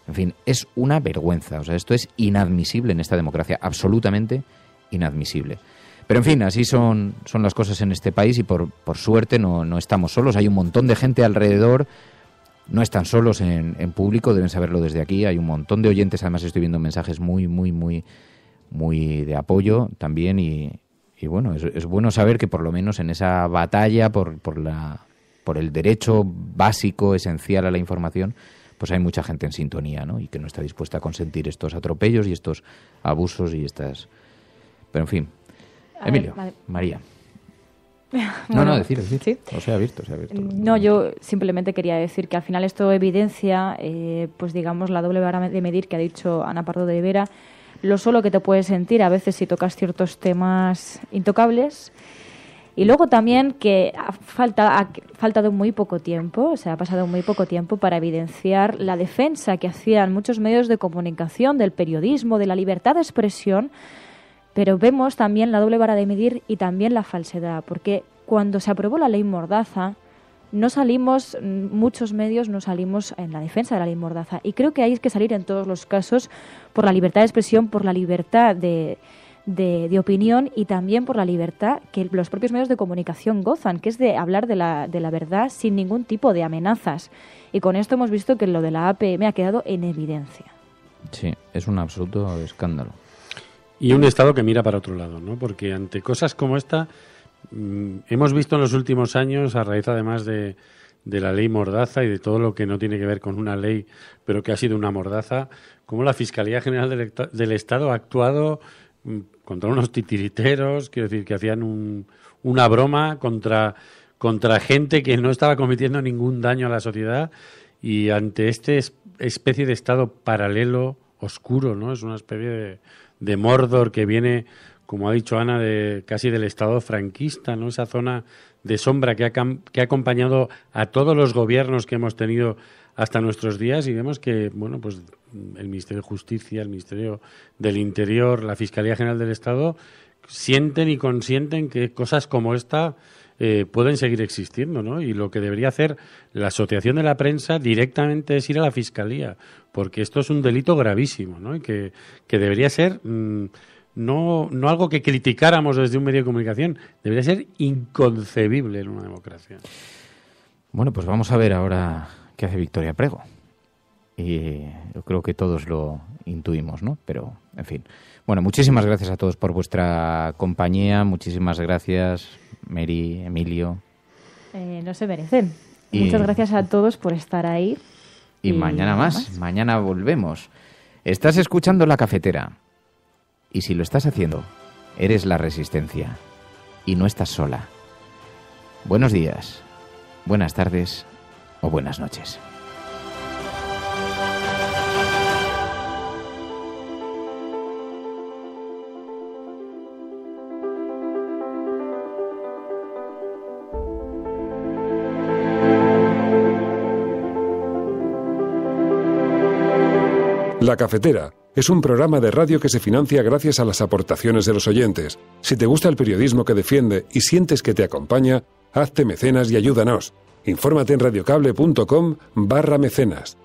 En fin, es una vergüenza. O sea, esto es inadmisible en esta democracia, absolutamente inadmisible. Pero en fin, así son las cosas en este país y por suerte no estamos solos. Hay un montón de gente alrededor, no están solos en público, deben saberlo desde aquí. Hay un montón de oyentes, además estoy viendo mensajes muy, muy, muy, muy de apoyo también y bueno, es bueno saber que por lo menos en esa batalla por el derecho básico, esencial a la información, pues hay mucha gente en sintonía, ¿no? Y que no está dispuesta a consentir estos atropellos y estos abusos y estas... Pero en fin. Emilio, vale. María. Bueno, decir. ¿sí? O sea, abierto. No, yo simplemente quería decir que al final esto evidencia, pues digamos, la doble vara de medir que ha dicho Ana Pardo de Vera, lo solo que te puedes sentir a veces si tocas ciertos temas intocables. Y luego también que ha faltado muy poco tiempo, o sea, ha pasado muy poco tiempo para evidenciar la defensa que hacían muchos medios de comunicación, del periodismo, de la libertad de expresión, pero vemos también la doble vara de medir y también la falsedad, porque cuando se aprobó la ley Mordaza, muchos medios no salimos en la defensa de la ley Mordaza, y creo que hay que salir en todos los casos por la libertad de expresión, por la libertad de opinión y también por la libertad que los propios medios de comunicación gozan, que es de hablar de la verdad sin ningún tipo de amenazas. Y con esto hemos visto que lo de la APM ha quedado en evidencia. Sí, es un absoluto escándalo. Y un Estado que mira para otro lado, ¿no? Porque ante cosas como esta hemos visto en los últimos años, a raíz además de de la ley Mordaza y de todo lo que no tiene que ver con una ley, pero que ha sido una mordaza, cómo la Fiscalía General del Estado ha actuado contra unos titiriteros, quiero decir, que hacían una broma contra gente que no estaba cometiendo ningún daño a la sociedad, y ante este especie de Estado paralelo, oscuro, ¿no? Es una especie de Mordor que viene, como ha dicho Ana, casi del Estado franquista, ¿no? Esa zona de sombra que ha acompañado a todos los gobiernos que hemos tenido hasta nuestros días, y vemos que, bueno, pues el Ministerio de Justicia, el Ministerio del Interior, la Fiscalía General del Estado sienten y consienten que cosas como esta pueden seguir existiendo, ¿no? Y lo que debería hacer la Asociación de la Prensa directamente es ir a la Fiscalía, porque esto es un delito gravísimo, ¿no? Y que debería ser no algo que criticáramos desde un medio de comunicación, debería ser inconcebible en una democracia. Bueno, pues vamos a ver ahora qué hace Victoria Prego. Y yo creo que todos lo intuimos, ¿no? Pero, en fin. Bueno, muchísimas gracias a todos por vuestra compañía. Muchísimas gracias, Mary, Emilio. No se merecen. Muchas gracias a todos por estar ahí. Y mañana más. Mañana volvemos. Estás escuchando La Cafetera. Y si lo estás haciendo, eres la Resistencia. Y no estás sola. Buenos días, buenas tardes o buenas noches. La Cafetera es un programa de radio que se financia gracias a las aportaciones de los oyentes. Si te gusta el periodismo que defiende y sientes que te acompaña, hazte mecenas y ayúdanos. Infórmate en radiocable.com/mecenas.